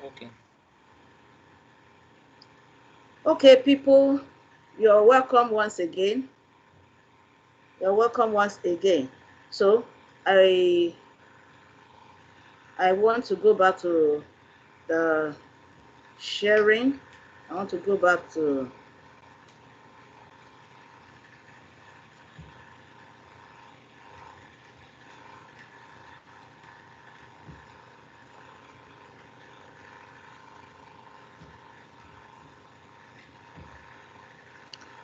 Okay. Okay, people, you're welcome once again. You're welcome once again. So I want to go back to the sharing. I want to go back to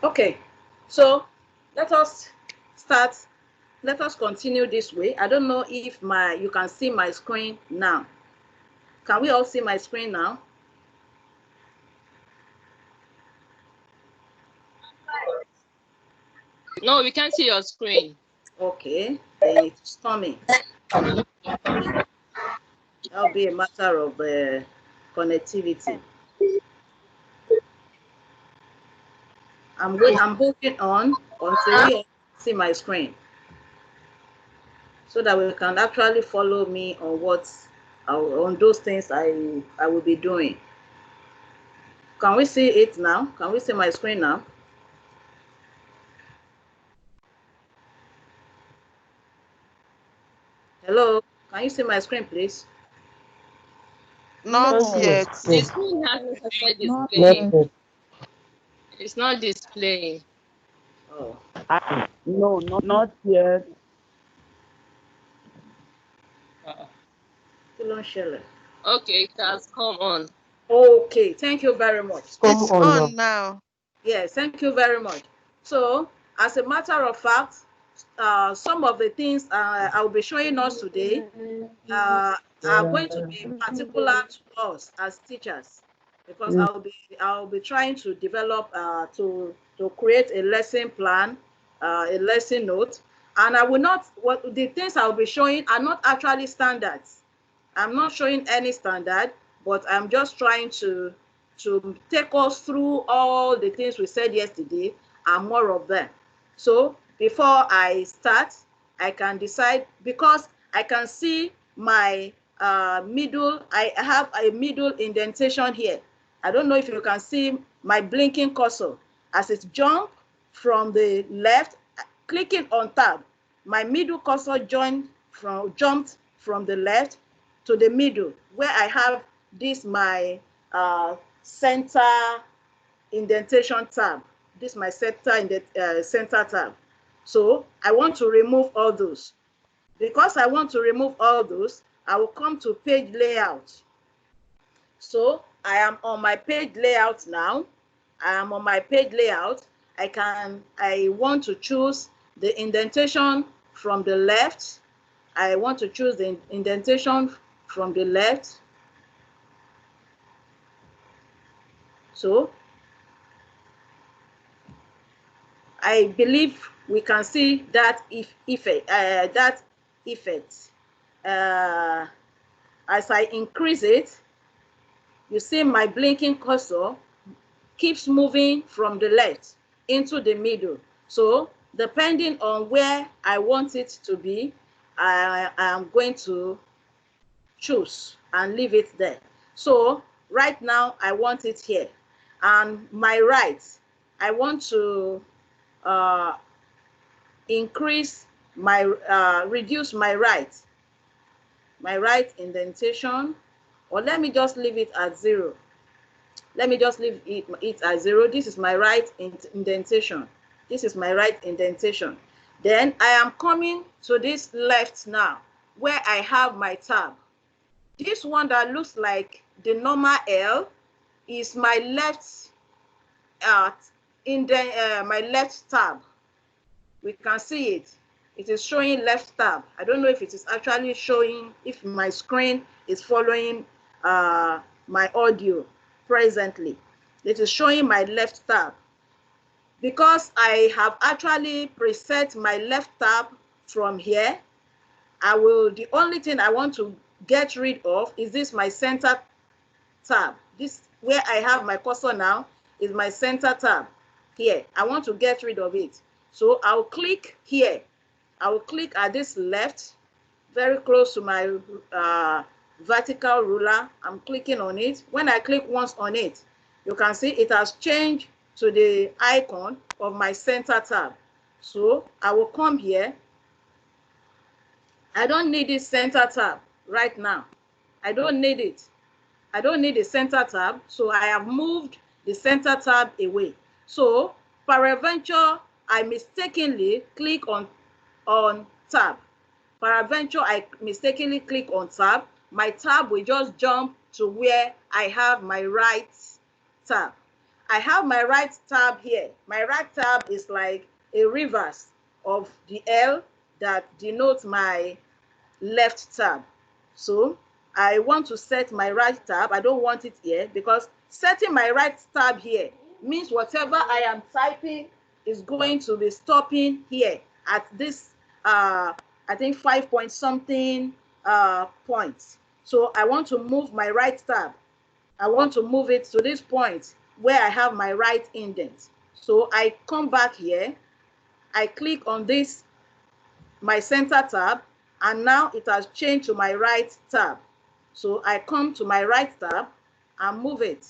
okay. So let us start. Let us continue this way. I don't know if you can see my screen now. Can we all see my screen now? No, we can't see your screen. Okay, then it's coming. That'll be a matter of connectivity. I'm moving on until we see my screen, so that we can actually follow me on on those things I will be doing. Can we see it now? Can we see my screen now? Hello, can you see my screen, please? Not yet. The screen hasn't started Not displaying. yet. It's not displaying. Oh, No, not yet. still on share. Okay, it has come on. Okay, thank you very much. It's on now. Yes, thank you very much. So, as a matter of fact, some of the things I will be showing us today are going to be particular to us as teachers, because I'll be trying to develop to create a lesson plan, a lesson note, and I will not what the things I'll be showing are not actually standards. I'm not showing any standard, but I'm just trying to take us through all the things we said yesterday and more of them. So before I start, I can decide, because I can see my middle, I have a middle indentation here. I don't know if you can see my blinking cursor as it jump from the left, clicking on tab. My middle cursor jumped from the left to the middle, where I have this my center indentation tab. This my center tab. So I want to remove all those. Because I want to remove all those, I will come to page layout. So I am on my page layout now. I am on my page layout. I want to choose the indentation from the left. I want to choose the indentation from the left. So I believe we can see that effect. As I increase it, you see my blinking cursor keeps moving from the left into the middle. So depending on where I want it to be, I am going to choose and leave it there. So right now I want it here, and my right, I want to reduce my right indentation, or let me just leave it at 0. Let me just leave it at 0. This is my right indentation. This is my right indentation. Then I am coming to this left now, where I have my tab. This one that looks like the normal L is my left my left tab. We can see it. It is showing left tab. I don't know if it is actually showing, if my screen is following my audio presently. It is showing my left tab. Because I have actually preset my left tab from here, the only thing I want to get rid of is this my center tab. This, where I have my cursor now, is my center tab here. I want to get rid of it. So I'll click here. I will click at this left, very close to my vertical ruler. I'm clicking on it. When I click once on it, you can see it has changed to the icon of my center tab. So I will come here. I don't need this center tab right now. I don't need it. I don't need the center tab, so I have moved the center tab away. So peradventure, I mistakenly click on tab. Peradventure, I mistakenly click on tab. My tab will just jump to where I have my right tab. I have my right tab here. My right tab is like a reverse of the L that denotes my left tab. So I want to set my right tab. I don't want it here because setting my right tab here means whatever I am typing is going to be stopping here at this I think 5 point something points. So I want to move my right tab. I want to move it to this point where I have my right indent. So I come back here, I click on this, my center tab, and now it has changed to my right tab. So I come to my right tab and move it.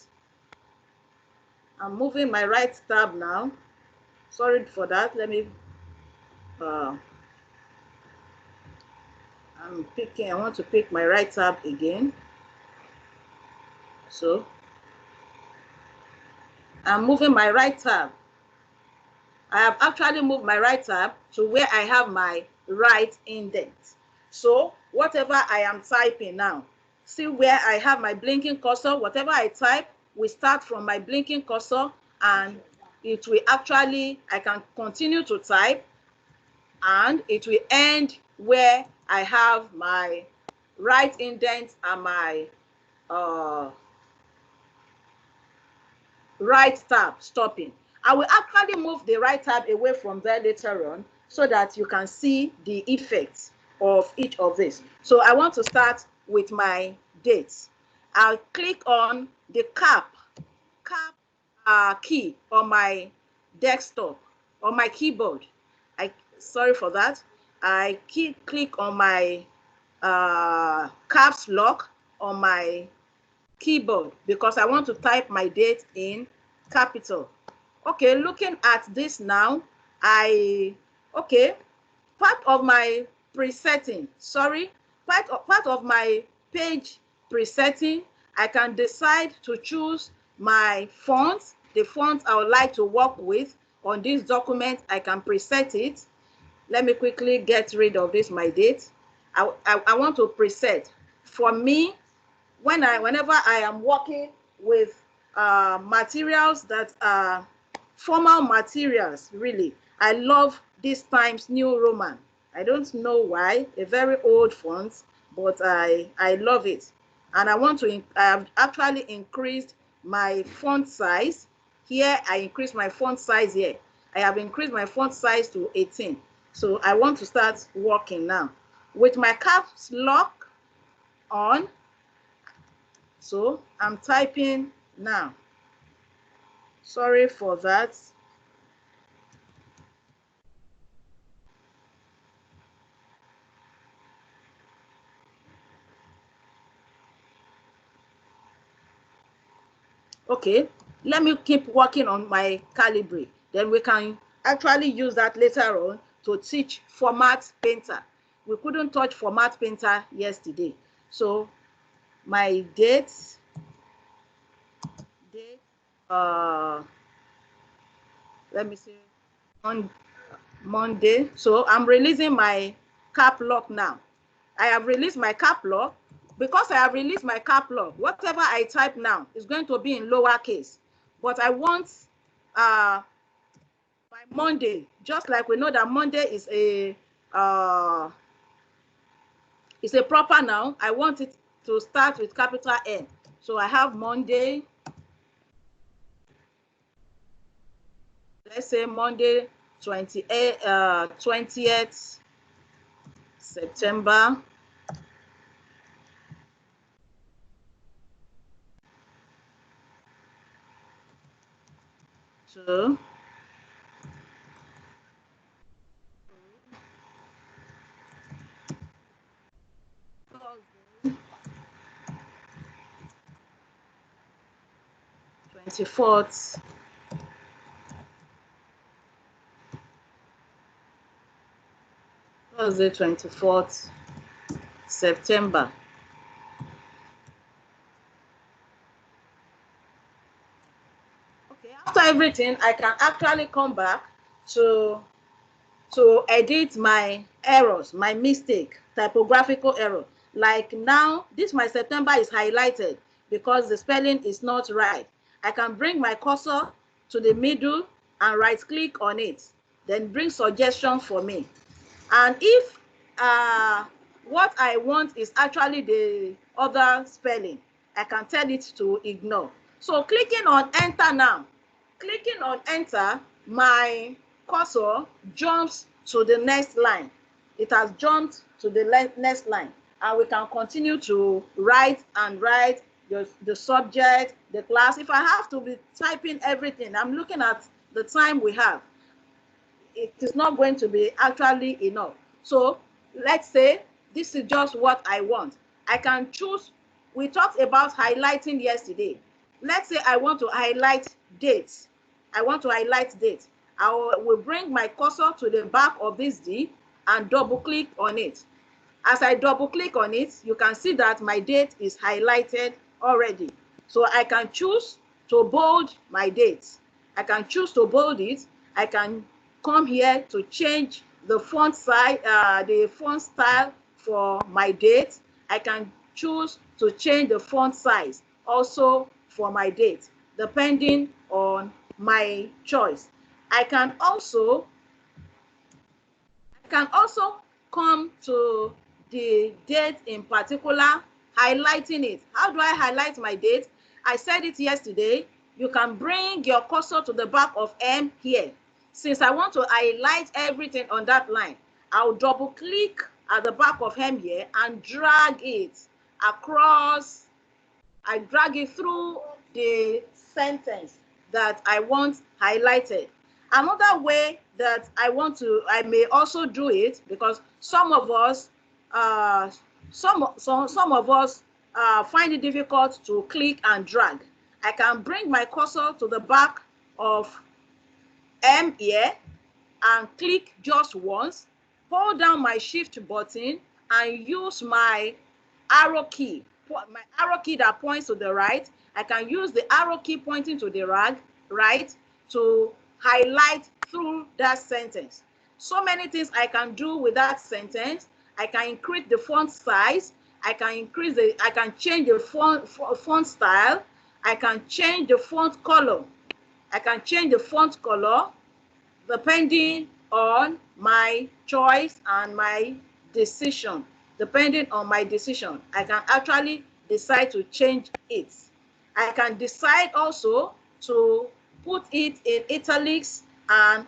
I'm moving my right tab now. Sorry for that. Let me, I want to pick my right tab again. So I'm moving my right tab. I have actually moved my right tab to where I have my right indent. So whatever I am typing now, see where I have my blinking cursor, whatever I type will start from my blinking cursor and it will actually, I can continue to type and it will end where I have my right indent and my right tab stopping. I will actually move the right tab away from there later on so that you can see the effects of each of this. So I want to start with my dates. I'll click on the cap key on my desktop, on my keyboard. Sorry for that. I click on my caps lock on my keyboard because I want to type my date in capital. Okay, looking at this now, okay, part of my presetting, sorry, part of my page presetting, I can decide to choose my font, the font I would like to work with on this document. I can preset it. Let me quickly get rid of this, my date. I want to preset. For me, whenever I am working with materials that are formal materials, really, I love this Times New Roman. I don't know why, a very old font, but I love it. And I have actually increased my font size. Here, I increased my font size here. I have increased my font size to 18. So I want to start working now. With my caps lock on, so I'm typing now. Sorry for that. Okay, let me keep working on my Calibri. Then we can actually use that later on to teach Format Painter. We couldn't touch Format Painter yesterday. So my date, let me see, on Monday. So I'm releasing my cap lock now. I have released my cap lock. Because I have released my cap lock, whatever I type now is going to be in lowercase. But I want by Monday, just like we know that Monday is a proper noun, I want it to start with capital N. So I have Monday, let's say Monday 20th September. So 24th. Thursday, 24th September. Okay, after everything, I can actually come back to edit my errors, my mistake, typographical error. Like now, this my September is highlighted because the spelling is not right. I can bring my cursor to the middle and right click on it, then bring suggestion for me. And if what I want is actually the other spelling, I can tell it to ignore. So clicking on enter now, clicking on enter, my cursor jumps to the next line. It has jumped to the next line, and we can continue to write and write the subject, the class. If I have to be typing everything, I'm looking at the time we have, it is not going to be actually enough. So let's say this is just what I want. I can choose. We talked about highlighting yesterday. Let's say I want to highlight dates. I want to highlight dates. I will bring my cursor to the back of this D and double click on it. As I double click on it, you can see that my date is highlighted already. So I can choose to bold my date. I can choose to bold it. I can come here to change the font size, the font style for my date. I can choose to change the font size also for my date, depending on my choice. I can also come to the date in particular, highlighting it. How do I highlight my date? I said it yesterday. You can bring your cursor to the back of M here. Since I want to highlight everything on that line, I'll double click at the back of M here and drag it across. I drag it through the sentence that I want highlighted. Another way that I may also do it, because some of us find it difficult to click and drag. I can bring my cursor to the back of M here and click just once, hold down my shift button and use my arrow key that points to the right. I can use the arrow key pointing to the right to highlight through that sentence. So many things I can do with that sentence. I can increase the font size. I can change the font style. I can change the font color. I can change the font color depending on my choice and my decision. Depending on my decision, I can actually decide to change it. I can decide also to put it in italics and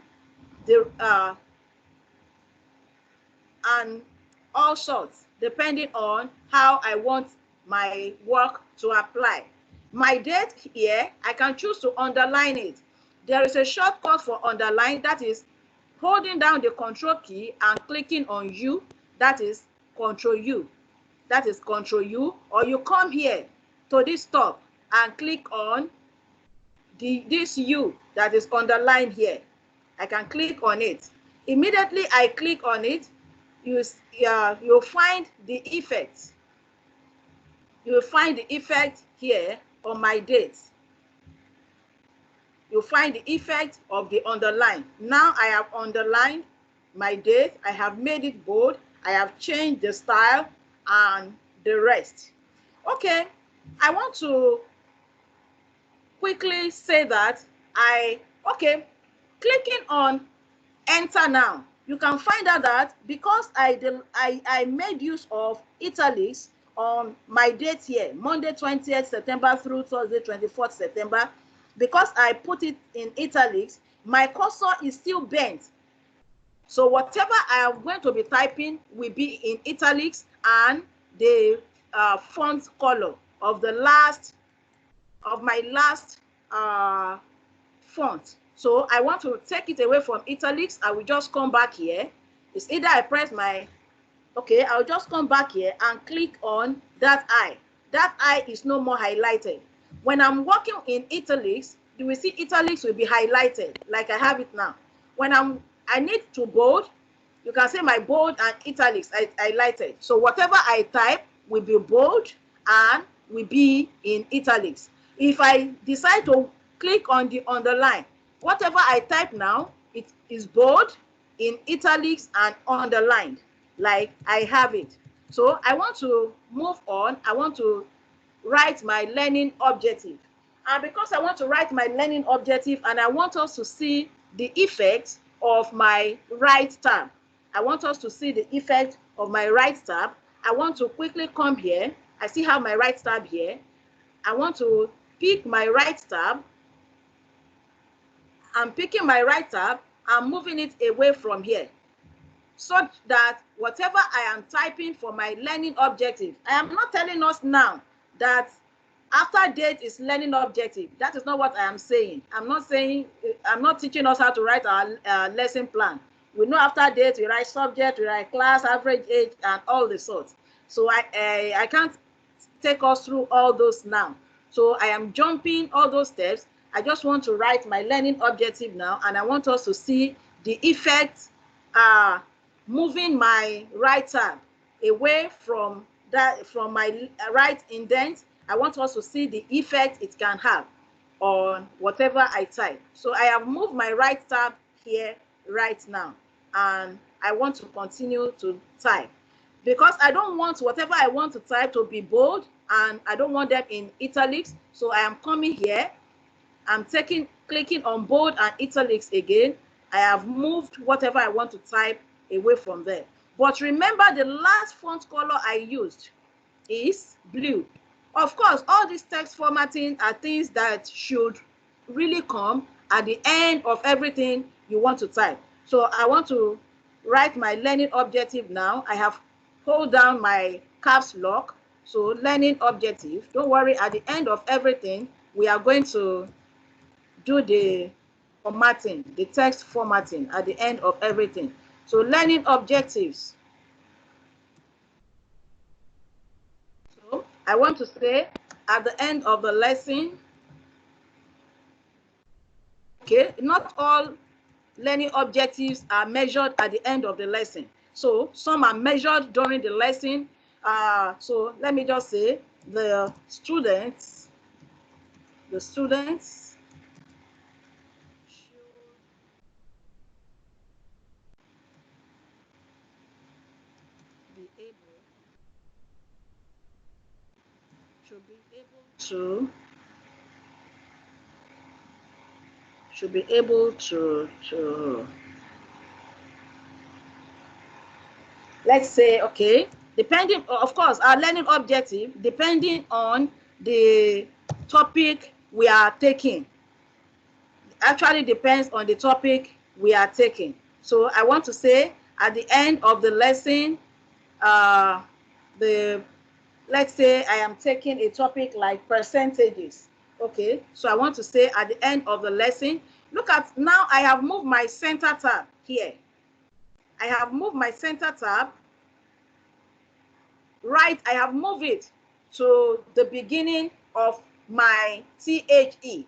all sorts, depending on how I want my work to apply. My date here, I can choose to underline it. There is a shortcut for underline, that is holding down the control key and clicking on U, that is Control U. That is Control U, or you come here to this top and click on this U that is underlined here. I can click on it. Immediately I click on it, you'll find the effect. You will find the effect here on my dates. You'll find the effect of the underline. Now I have underlined my date. I have made it bold. I have changed the style and the rest. Okay, I want to quickly say that clicking on enter now, you can find out that because I made use of italics on my date here, Monday 20th September through Thursday 24th September, because I put it in italics, my cursor is still bent. So whatever I am going to be typing will be in italics and the font color of my last font. So I want to take it away from italics. I will just come back here. It's either I press I'll just come back here and click on that I. That I is no more highlighted. When I'm working in italics, you will see italics will be highlighted like I have it now. When I need to bold, you can see my bold and italics I highlighted. So whatever I type will be bold and will be in italics. If I decide to click on the underline, whatever I type now, it is bold, in italics and underlined like I have it. So I want to move on. I want to write my learning objective. And because I want to write my learning objective and I want us to see the effect of my right tab, I want us to see the effect of my right tab. I want to quickly come here. I still have my right tab here. I want to pick my right tab. I'm picking my right tab. I'm moving it away from here, such that whatever I am typing for my learning objective, I am not telling us now that after date is learning objective. That is not what I am saying. I'm not teaching us how to write our lesson plan. We know after date, we write subject, we write class, average age, and all the sorts. So I can't take us through all those now. So I am jumping all those steps. I just want to write my learning objective now, and I want us to see the effect moving my right tab away from my right indent. I want us to see the effect it can have on whatever I type. So I have moved my right tab here right now, and I want to continue to type because I don't want whatever I want to type to be bold, and I don't want them in italics. So I am coming here. I'm clicking on bold and italics again. I have moved whatever I want to type away from there. But remember, the last font color I used is blue. Of course, all these text formatting are things that should really come at the end of everything you want to type. So I want to write my learning objective now. I have hold down my caps lock. So learning objective. Don't worry, at the end of everything, we are going to do the formatting, the text formatting at the end of everything. So learning objectives. So I want to say at the end of the lesson, okay, not all learning objectives are measured at the end of the lesson. So some are measured during the lesson. So let me just say the students should be able to let's say, okay, depending, of course, our learning objective, depending on the topic we are taking, actually depends on the topic we are taking. So I want to say at the end of the lesson, uh, let's say I am taking a topic like percentages. Okay, so I want to say at the end of the lesson, look at now I have moved my center tab here. I have moved my center tab right. I have moved it to the beginning of my THE.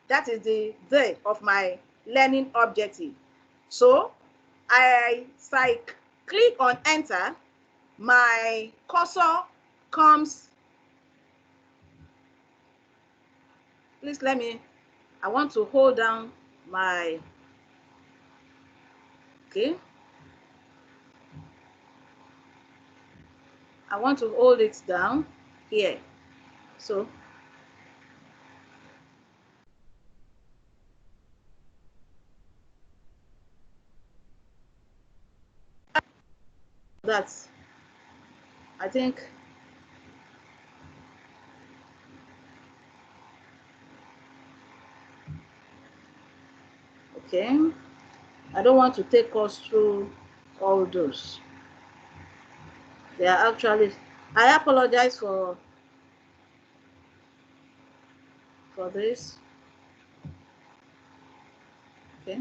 That is the of my learning objective. So I click on enter, my cursor comes. Please let me, I want to hold down my, okay. I want to hold it down here. So that's, I think, okay. I don't want to take us through all those. They are actually, I apologize for this. Okay.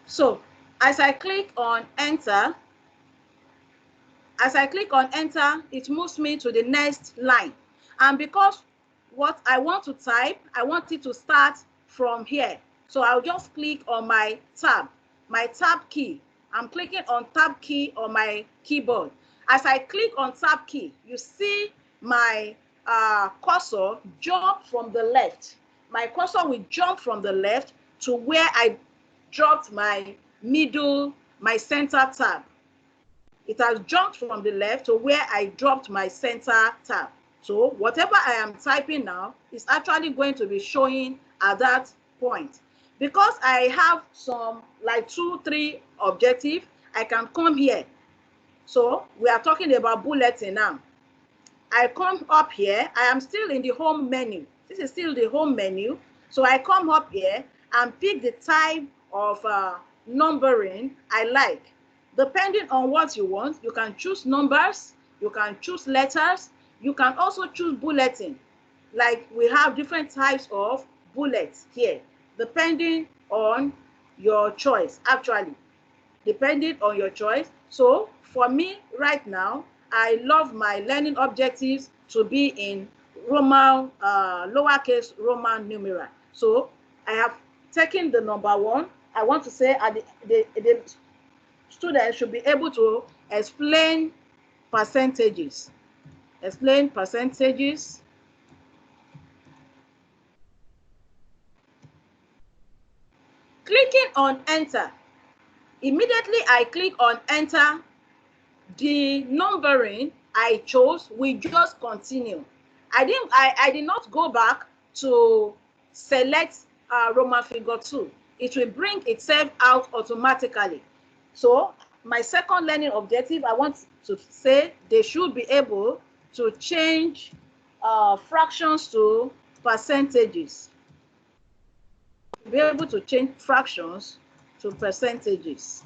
So As I click on enter, it moves me to the next line. And because what I want to type, I want it to start from here. So I'll just click on my tab key. I'm clicking on tab key on my keyboard. As I click on tab key, you see my cursor jump from the left. My cursor will jump from the left to where I dropped my center tab. It has jumped from the left to where I dropped my center tab. So whatever I am typing now is actually going to be showing at that point. Because I have some like 2-3 objectives, I can come here. So we are talking about bulletin now. I come up here. I am still in the home menu. This is still the home menu. So I come up here and pick the type of numbering I like. Depending on what you want, you can choose numbers, you can choose letters, you can also choose bulletin. Like we have different types of bullets here, depending on your choice, actually, depending on your choice. So for me right now, I love my learning objectives to be in Roman, lowercase Roman numeral. So I have taken the number 1. I want to say the students should be able to explain percentages. Explain percentages. Clicking on enter. Immediately I click on enter, the numbering I chose will just continue. I did not go back to select Roman figure 2. It will bring itself out automatically. So my second learning objective, I want to say they should be able to change fractions to percentages. Be able to change fractions to percentages.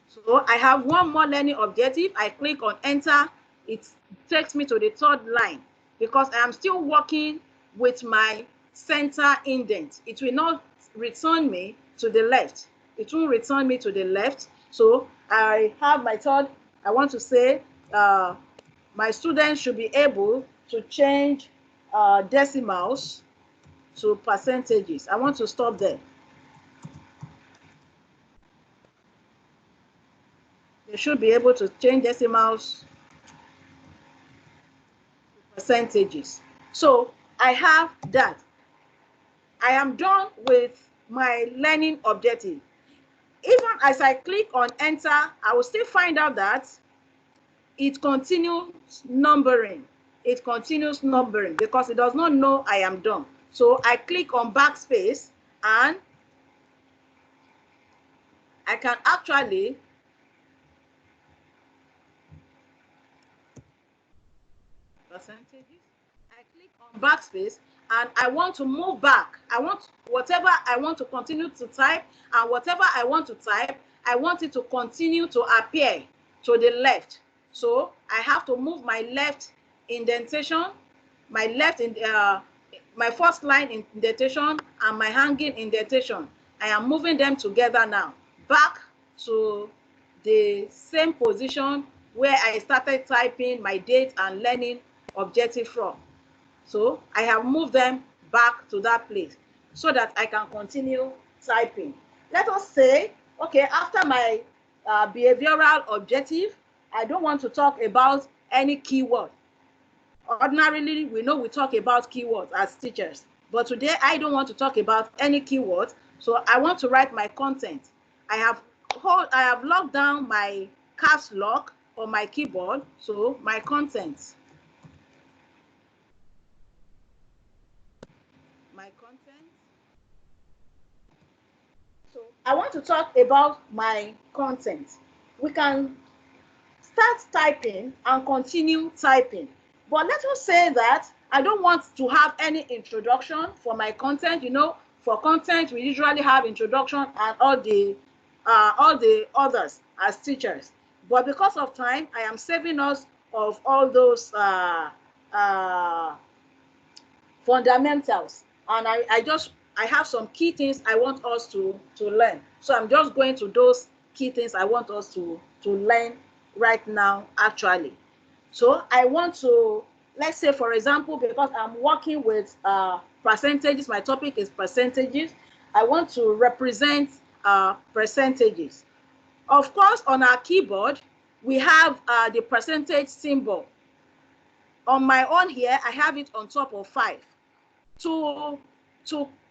So I have one more learning objective. I click on enter. It takes me to the 3rd line because I am still working with my center indent. It will not return me to the left. It will return me to the left. So I have my 3rd. I want to say my students should be able to change decimals to percentages. I want to stop there. They should be able to change decimals to percentages. So I have that. I am done with my learning objective. Even as I click on enter, I will still find out that it continues numbering. It continues numbering because it does not know I am done. So I click on backspace and I can actually percentages. I click on backspace and I want to move back. I want whatever I want to continue to type, and whatever I want to type, I want it to continue to appear to the left. So I have to move my left indentation, my first line indentation and my hanging indentation. I am moving them together now, back to the same position where I started typing my date and learning objective from. So I have moved them back to that place so that I can continue typing. Let us say, okay, after my behavioral objective, I don't want to talk about any keyword. Ordinarily, we know we talk about keywords as teachers, but today I don't want to talk about any keywords. So I want to write my content. I have locked down my caps lock on my keyboard, so my content. My content. So I want to talk about my content. We can start typing and continue typing. But let us say that I don't want to have any introduction for my content. You know, for content, we usually have introduction and all the others as teachers. But because of time, I am saving us of all those fundamentals. And I just I have some key things I want us to learn. So I'm just going to those key things I want us to learn right now, actually. So I want to, let's say, for example, because I'm working with percentages, my topic is percentages. I want to represent percentages. Of course, on our keyboard, we have the percentage symbol. On my own here, I have it on top of 5. To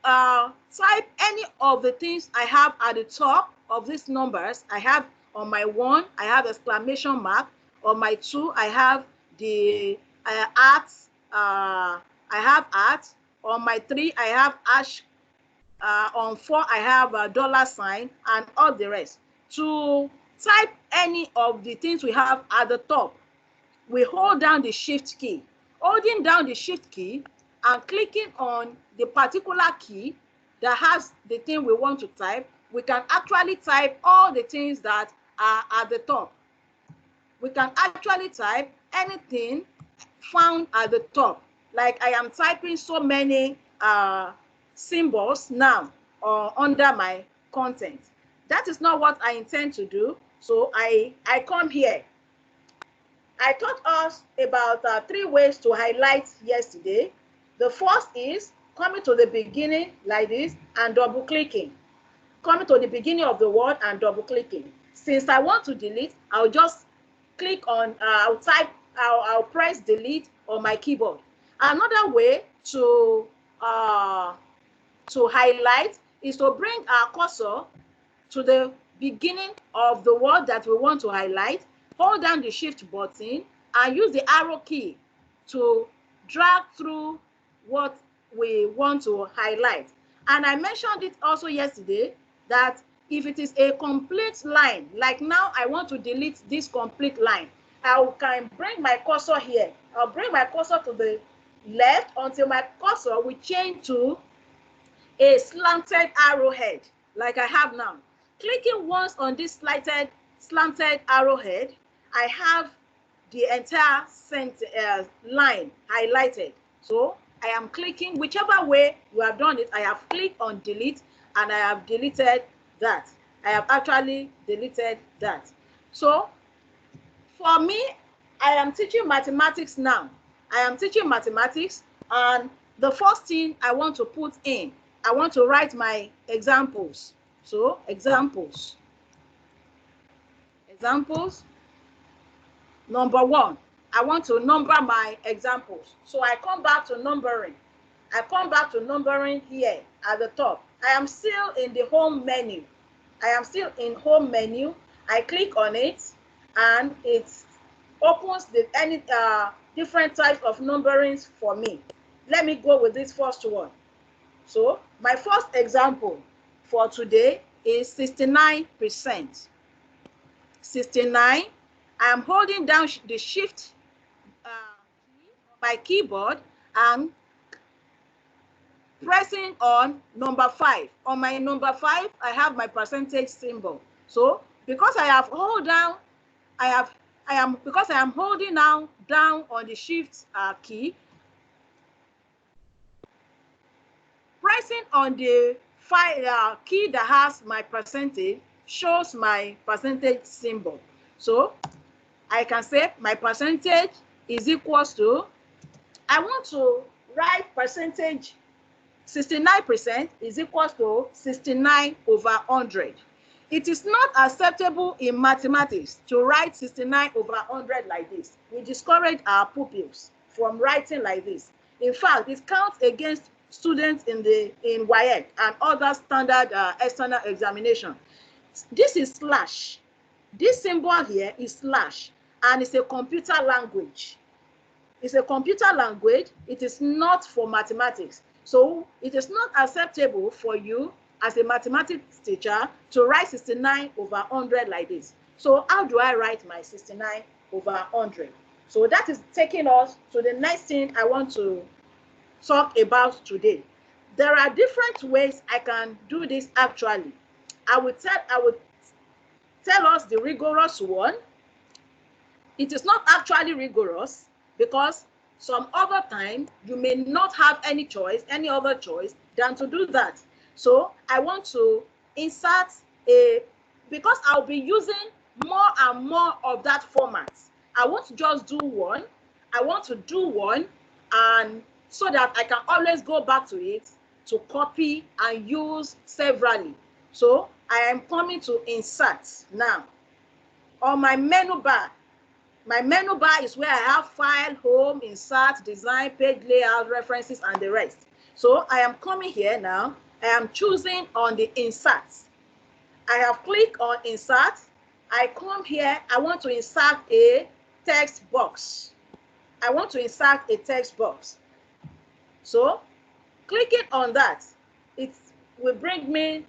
type any of the things I have at the top of these numbers, I have on my 1, I have exclamation mark. On my 2, I have the at. I have at. On my 3, I have hash. On 4, I have a dollar sign and all the rest. To type any of the things we have at the top, we hold down the shift key. Holding down the shift key and clicking on the particular key that has the thing we want to type, we can actually type all the things that are at the top. We can actually type anything found at the top. Like I am typing so many symbols now under my content. That is not what I intend to do. So I come here. I taught us about 3 ways to highlight yesterday. The first is coming to the beginning like this and double clicking. Coming to the beginning of the word and double clicking. Since I want to delete, I'll just click on, I'll press delete on my keyboard. Another way to highlight is to bring our cursor to the beginning of the word that we want to highlight, hold down the shift button and use the arrow key to drag through what we want to highlight. And I mentioned it also yesterday that if it is a complete line, like now I want to delete this complete line, I can bring my cursor here. I'll bring my cursor to the left until my cursor will change to a slanted arrowhead like I have now. Clicking once on this slanted arrowhead, I have the entire line highlighted. So I am clicking whichever way you have done it. I have clicked on delete and I have deleted that. I have actually deleted that. So for me, I am teaching mathematics now. I am teaching mathematics, and the first thing I want to put in, I want to write my examples. So examples. Number 1, I want to number my examples. So I come back to numbering. I come back to numbering here at the top. I am still in the home menu. I click on it and it opens the different types of numberings for me. Let me go with this first one. So my first example for today is 69%. 69. I am holding down the shift key on my keyboard and pressing on number 5. On my number 5, I have my percentage symbol. So because I have hold down, because I am holding now down on the shift key, pressing on the key that has my percentage shows my percentage symbol. So I can say my percentage is equals to, I want to write percentage, 69% is equals to 69 over 100. It is not acceptable in mathematics to write 69 over 100 like this. We discourage our pupils from writing like this. In fact, it counts against students in WAEC and other standard external examination. This is slash. This symbol here is slash, and it's a computer language. It's a computer language. It is not for mathematics. So it is not acceptable for you as a mathematics teacher to write 69 over 100 like this. So how do I write my 69 over 100? So that is taking us to the next thing I want to talk about today. There are different ways I can do this actually. I would tell us the rigorous one. It is not actually rigorous because Some other time, you may not have any choice, any other choice than to do that. So I want to insert because I'll be using more and more of that format. I want to just do one. I want to do one, and so that I can always go back to it to copy and use severally. So I am coming to insert now. On my menu bar, my menu bar is where I have file, home, insert, design, page layout, references, and the rest. So I am coming here now. I am choosing on the insert. I have clicked on insert. I come here. I want to insert a text box. I want to insert a text box. So clicking on that, it will bring me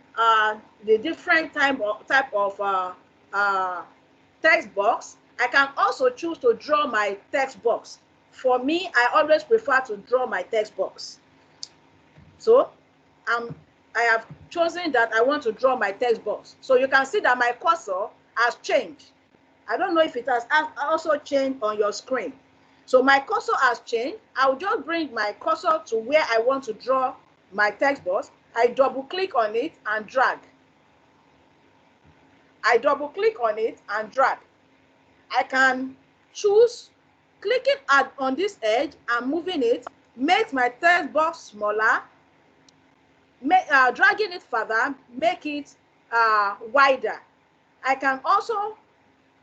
the different type of text box. I can also choose to draw my text box. For me, I always prefer to draw my text box. So I have chosen that I want to draw my text box. So you can see that my cursor has changed. I don't know if it has also changed on your screen. So my cursor has changed. I'll just bring my cursor to where I want to draw my text box. I double click on it and drag. I double click on it and drag. I can choose clicking on this edge and moving it, make my text box smaller, dragging it further, make it wider. I can also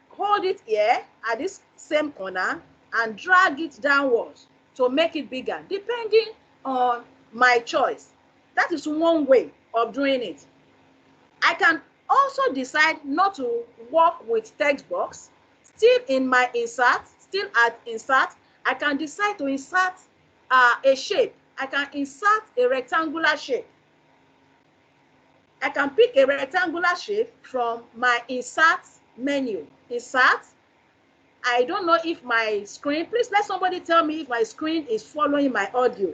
hold it here at this same corner and drag it downwards to make it bigger, depending on my choice. That is one way of doing it. I can also decide not to work with text box. Still in my insert, still at insert, I can decide to insert a shape. I can insert a rectangular shape. I can pick a rectangular shape from my insert menu. Insert. I don't know if my screen, please let somebody tell me if my screen is following my audio.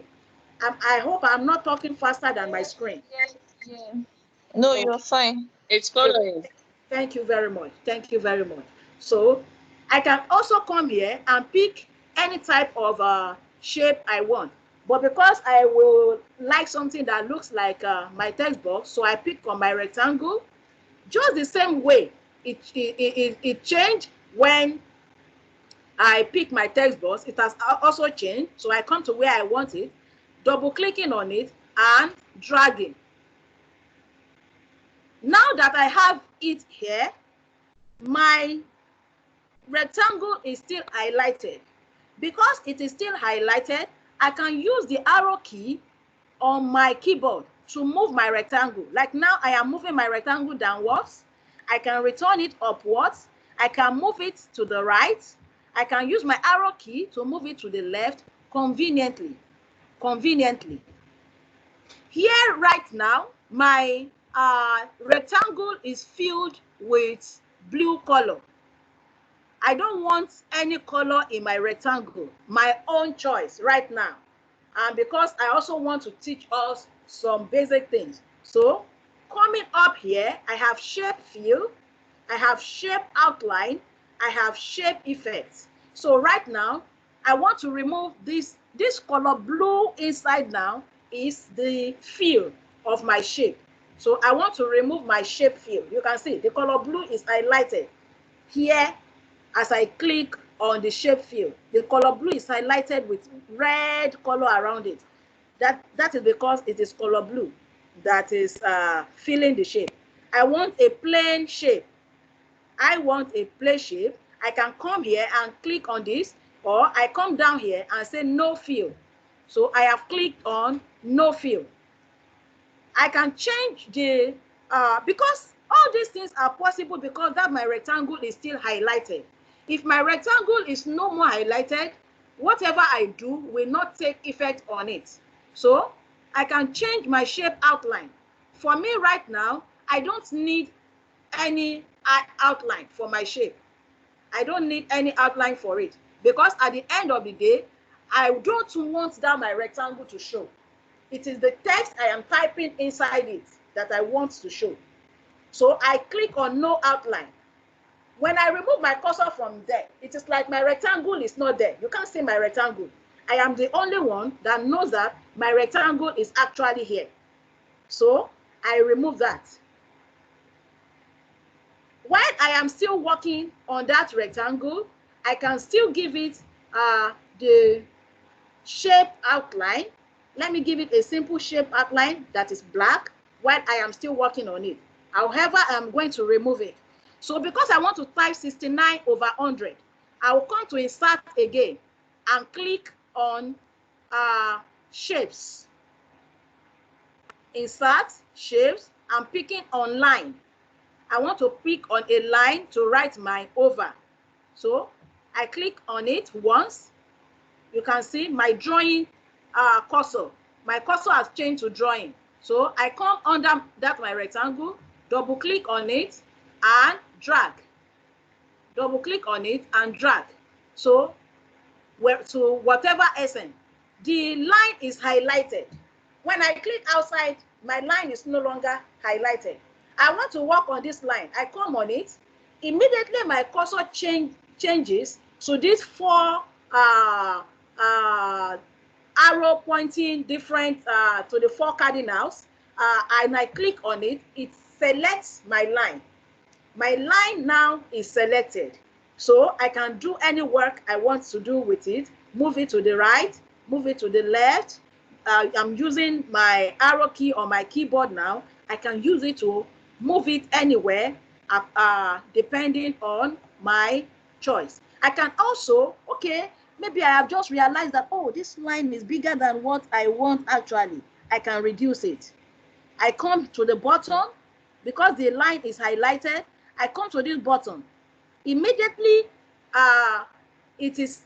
I hope I'm not talking faster than my screen. Yeah. No, you're fine. It's following. Thank you very much. Thank you very much. So I can also come here and pick any type of shape I want. But because I will like something that looks like my text box, so I pick on my rectangle. Just the same way it changed when I pick my text box. It has also changed. So I come to where I want it, double clicking on it and dragging. Now that I have it here, my rectangle is still highlighted. Because it is still highlighted, I can use the arrow key on my keyboard to move my rectangle. Like now, I am moving my rectangle downwards. I can return it upwards. I can move it to the right. I can use my arrow key to move it to the left conveniently. Here right now, my rectangle is filled with blue color. I don't want any color in my rectangle, my own choice right now. And because I also want to teach us some basic things. So coming up here, I have shape fill, I have shape outline, I have shape effects. So right now, I want to remove this color blue inside now is the fill of my shape. So I want to remove my shape fill. You can see the color blue is highlighted here. As I click on the shape fill, the color blue is highlighted with red color around it. That is because it is color blue that is filling the shape. I want a plain shape. I want a plain shape. I can come here and click on this, or I come down here and say no fill. So I have clicked on no fill. I can change the, because all these things are possible because that my rectangle is still highlighted. If my rectangle is no more highlighted, whatever I do will not take effect on it. So I can change my shape outline. For me right now, I don't need any outline for my shape. I don't need any outline for it because at the end of the day, I don't want that my rectangle to show. It is the text I am typing inside it that I want to show. So I click on no outline. When I remove my cursor from there, it is like my rectangle is not there. You can't see my rectangle. I am the only one that knows that my rectangle is actually here. So I remove that. While I am still working on that rectangle, I can still give it the shape outline. Let me give it a simple shape outline that is black while I am still working on it. However, I'm going to remove it. So because I want to type 69/100, I will come to insert again and click on shapes. Insert shapes. I'm picking on line. I want to pick on a line to write my over. So I click on it once. You can see my drawing cursor. My cursor has changed to drawing. So I come under that my rectangle, double click on it and drag. Double click on it and drag. So to whatever essence, the line is highlighted. When I click outside, my line is no longer highlighted. I want to work on this line. I come on it. Immediately my cursor changes to these four arrow pointing different to the four cardinals, and I click on it. It selects my line. My line now is selected, so I can do any work I want to do with it. Move it to the right, move it to the left. I'm using my arrow key on my keyboard now. I can use it to move it anywhere depending on my choice. I can also, okay, maybe I have just realized that, oh, this line is bigger than what I want actually. I can reduce it. I come to the bottom. Because the line is highlighted, I come to this button. Immediately, it is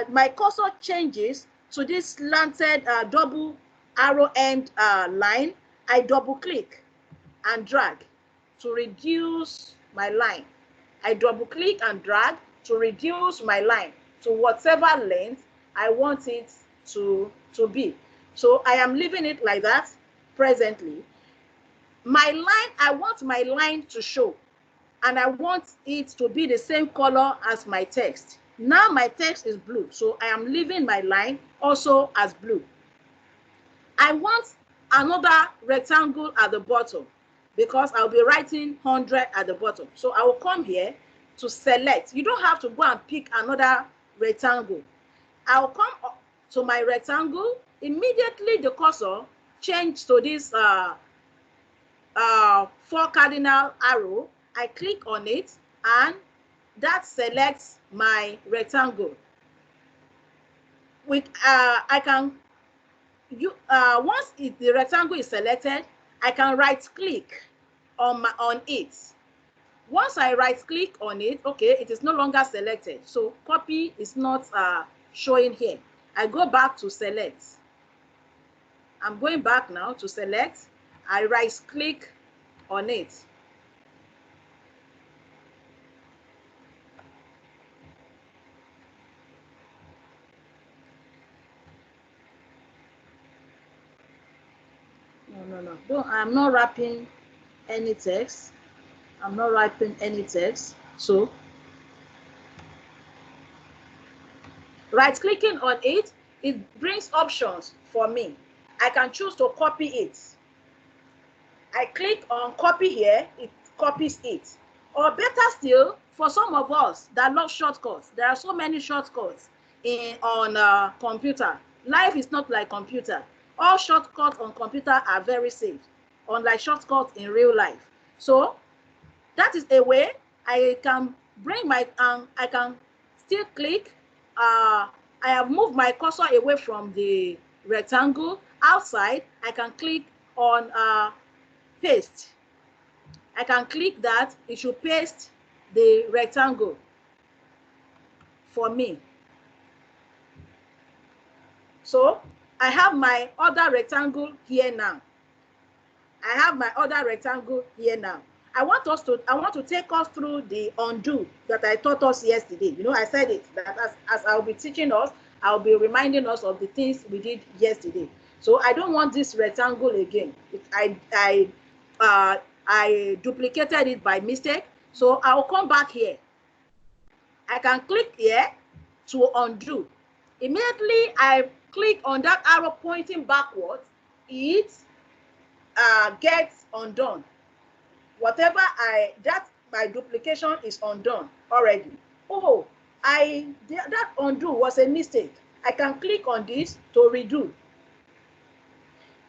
my cursor changes to this slanted double arrow end line. I double click and drag to reduce my line. I double click and drag to reduce my line to whatever length I want it to be. So I am leaving it like that presently. My line, I want my line to show, and I want it to be the same color as my text. Now my text is blue, so I am leaving my line also as blue. I want another rectangle at the bottom because I'll be writing 100 at the bottom. So I will come here to select. You don't have to go and pick another rectangle. I'll come to my rectangle. Immediately the cursor change to this four cardinal arrow. I click on it and that selects my rectangle. With I can once the rectangle is selected, I can right click on it. Once I right click on it, okay, it is no longer selected, so copy is not showing here. I go back to select. I'm going back now to select. I right click on it. No, I'm not wrapping any text. I'm not writing any text. So right clicking on it, it brings options for me. I can choose to copy it. I click on copy here, it copies it. Or better still, for some of us that love shortcuts, there are so many shortcuts on computer. Life is not like computer. All shortcuts on computer are very safe, unlike shortcuts in real life. So that is a way I can bring my, I can still click. I have moved my cursor away from the rectangle. Outside, I can click on paste. I can click that. It should paste the rectangle for me. So I have my other rectangle here now. I have my other rectangle here now. I want to take us through the undo that I taught us yesterday. You know, I said it that as I'll be teaching us, I'll be reminding us of the things we did yesterday. So I don't want this rectangle again. I duplicated it by mistake. So I'll come back here. I can click here to undo. Immediately I click on that arrow pointing backwards, it gets undone. Whatever my duplication is undone already. Oh, that undo was a mistake. I can click on this to redo.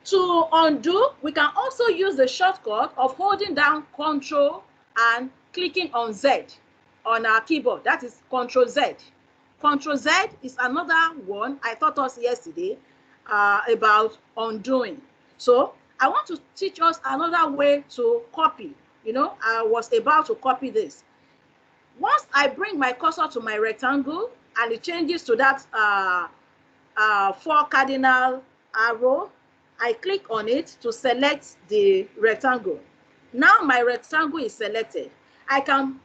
To undo, we can also use the shortcut of holding down Control and clicking on Z on our keyboard. That is Control Z. Control Z is another one I taught us yesterday about undoing. So I want to teach us another way to copy. You know, I was about to copy this. Once I bring my cursor to my rectangle and it changes to that 4 cardinal arrow, I click on it to select the rectangle. Now my rectangle is selected. I can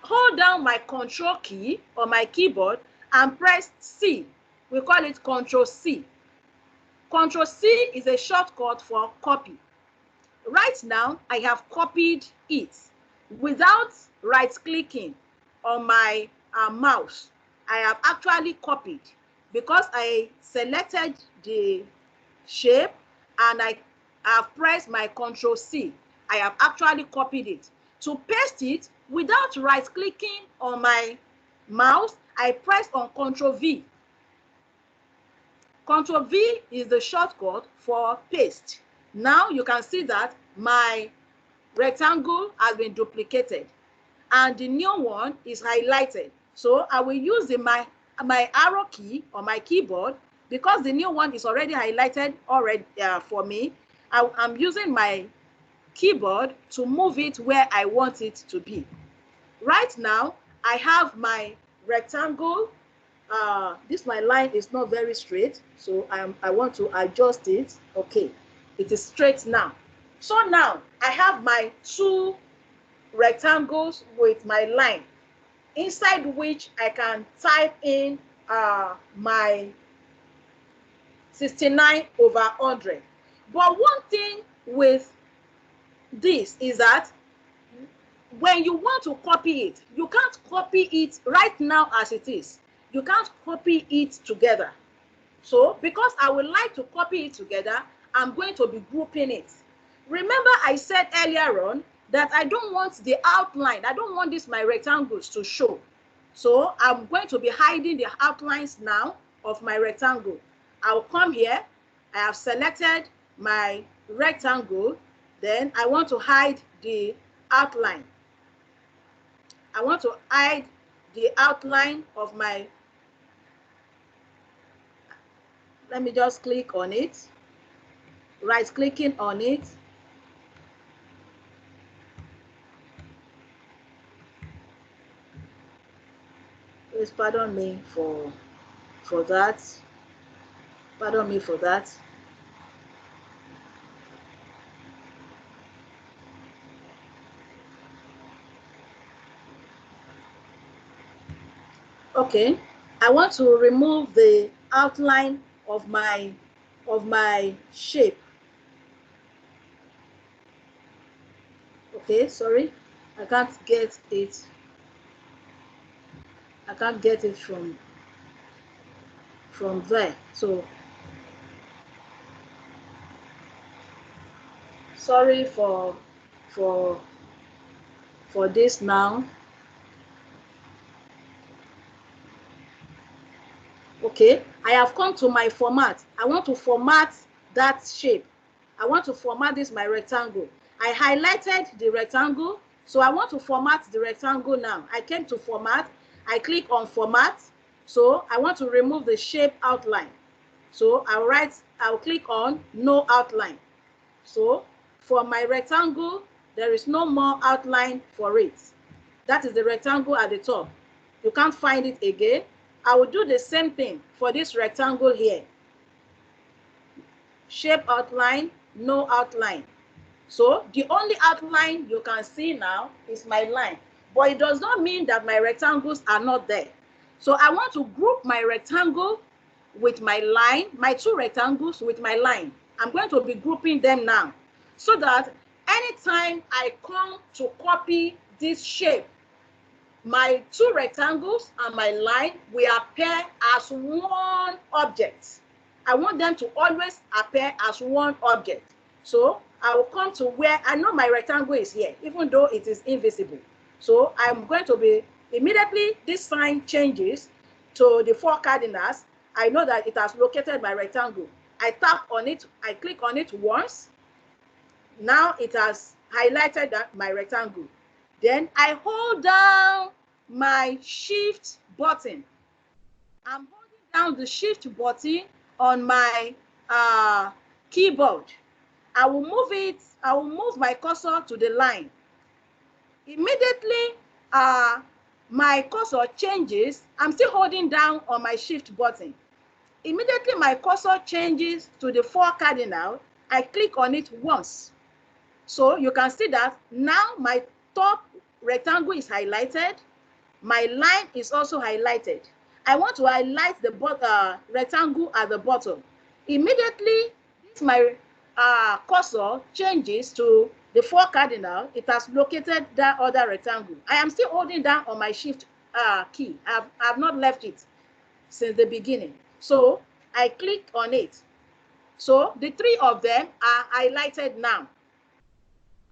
hold down my Control key on my keyboard and press C. We call it Control C. Control C is a shortcut for copy. Right now, I have copied it without right-clicking on my mouse. I have actually copied because I selected the shape and I have pressed my Control C. I have actually copied it. To paste it without right-clicking on my mouse, I press on Control V. Control V is the shortcut for paste. Now you can see that my rectangle has been duplicated and the new one is highlighted. So I will use my arrow key on my keyboard because the new one is already highlighted for me. I'm using my keyboard to move it where I want it to be. Right now, I have my rectangle. My line is not very straight, so I want to adjust it. Okay, it is straight now. So now I have my 2 rectangles with my line, inside which I can type in my 69/100. But one thing with this is that when you want to copy it, you can't copy it right now as it is. You can't copy it together. So because I would like to copy it together, I'm going to be grouping it. Remember I said earlier on that I don't want the outline. I don't want my rectangles to show. So I'm going to be hiding the outlines now of my rectangle. I'll come here. I have selected my rectangle. Then I want to hide the outline. I want to hide the outline of my, let me just click on it, right clicking on it. Please pardon me for that. Pardon me for that. Okay, I want to remove the outline of my shape. Okay, sorry, I can't get it. I can't get it from there. So sorry for this now. Okay, I have come to my format. I want to format that shape. I want to format my rectangle. I highlighted the rectangle, so I want to format the rectangle now. I came to format. I click on format. So I want to remove the shape outline. So I'll click on no outline. So for my rectangle, there is no more outline for it. That is the rectangle at the top. You can't find it again. I will do the same thing for this rectangle here. Shape outline, no outline. So the only outline you can see now is my line, but it does not mean that my rectangles are not there. So I want to group my rectangle with my line, my 2 rectangles with my line. I'm going to be grouping them now so that anytime I come to copy this shape, my two rectangles and my line will appear as one object. I want them to always appear as one object. So I will come to where I know my rectangle is here, even though it is invisible. So I'm going to be, immediately this sign changes to the 4 cardinals, I know that it has located my rectangle. I tap on it, I click on it once. Now it has highlighted my rectangle. Then I hold down my shift button. I'm holding down the shift button on my keyboard. I will move my cursor to the line. Immediately my cursor changes. I'm still holding down on my shift button. Immediately my cursor changes to the 4 cardinal. I click on it once. So you can see that now my top rectangle is highlighted. My line is also highlighted. I want to highlight the rectangle at the bottom. Immediately, my cursor changes to the 4 cardinal. It has located that other rectangle. I am still holding down on my shift key. I've not left it since the beginning. So I click on it. So the 3 of them are highlighted now.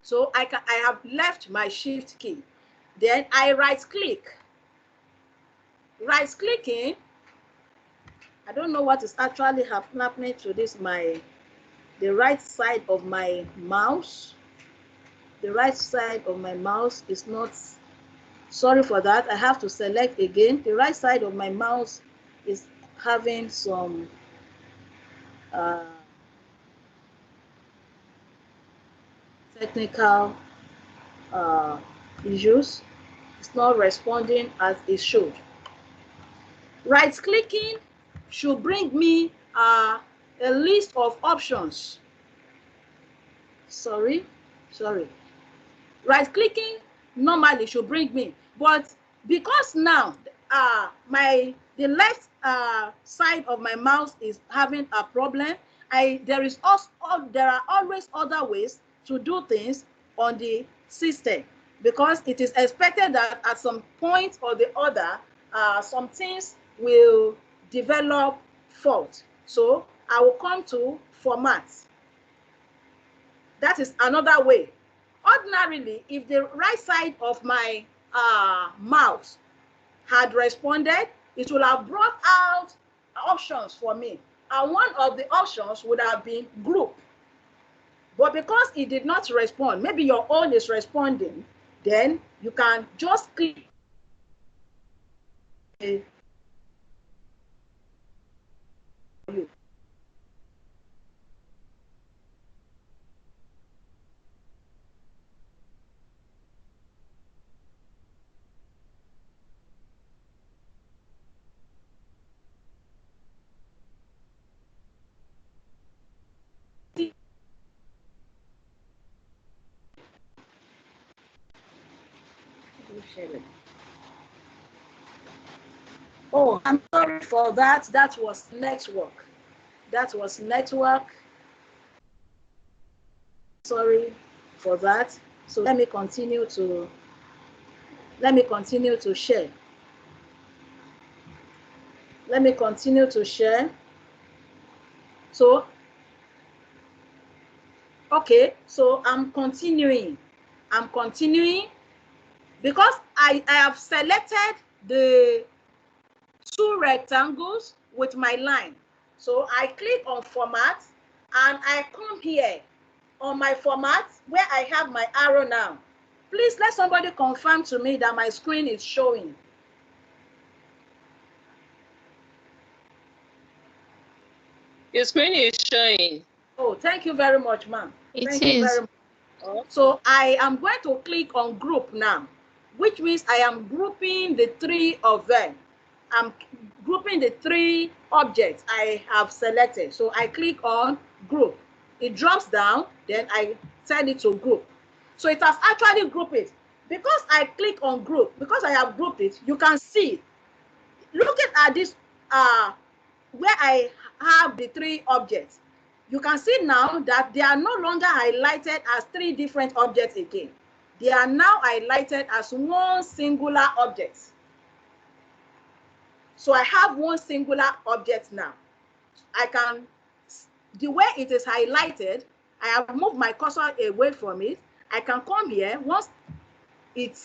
So I have left my shift key. Then I right click. Right clicking, I don't know what is actually happening to this, the right side of my mouse. The right side of my mouse is not, sorry for that, I have to select again. The right side of my mouse is having some technical issues. It's not responding as it should. Right clicking should bring me a list of options. Sorry. Right clicking normally should bring me, but because now the left side of my mouse is having a problem, there are always other ways to do things on the system, because it is expected that at some point or the other some things will develop fault. So I will come to format. That is another way. Ordinarily, if the right side of my mouse had responded, it would have brought out options for me. And one of the options would have been group. But because it did not respond, maybe your own is responding, then you can just click Oh, I'm sorry for that. That was network. Sorry for that. So let me continue to share. So, okay, so I'm continuing because I have selected the 2 rectangles with my line. So I click on format and I come here on my format where I have my arrow now. Please let somebody confirm to me that my screen is showing. Your screen is showing. Oh, thank you very much, ma'am. It is. So I am going to click on group now, which means I am grouping the 3 of them. I'm grouping the 3 objects I have selected. So I click on group. It drops down, then I send it to group. So it has actually grouped it. Because I click on group, because I have grouped it, you can see, looking at this where I have the 3 objects, you can see now that they are no longer highlighted as 3 different objects again. They are now highlighted as one singular object. So I have one singular object now. I can, the way it is highlighted, I have moved my cursor away from it. I can come here. Once it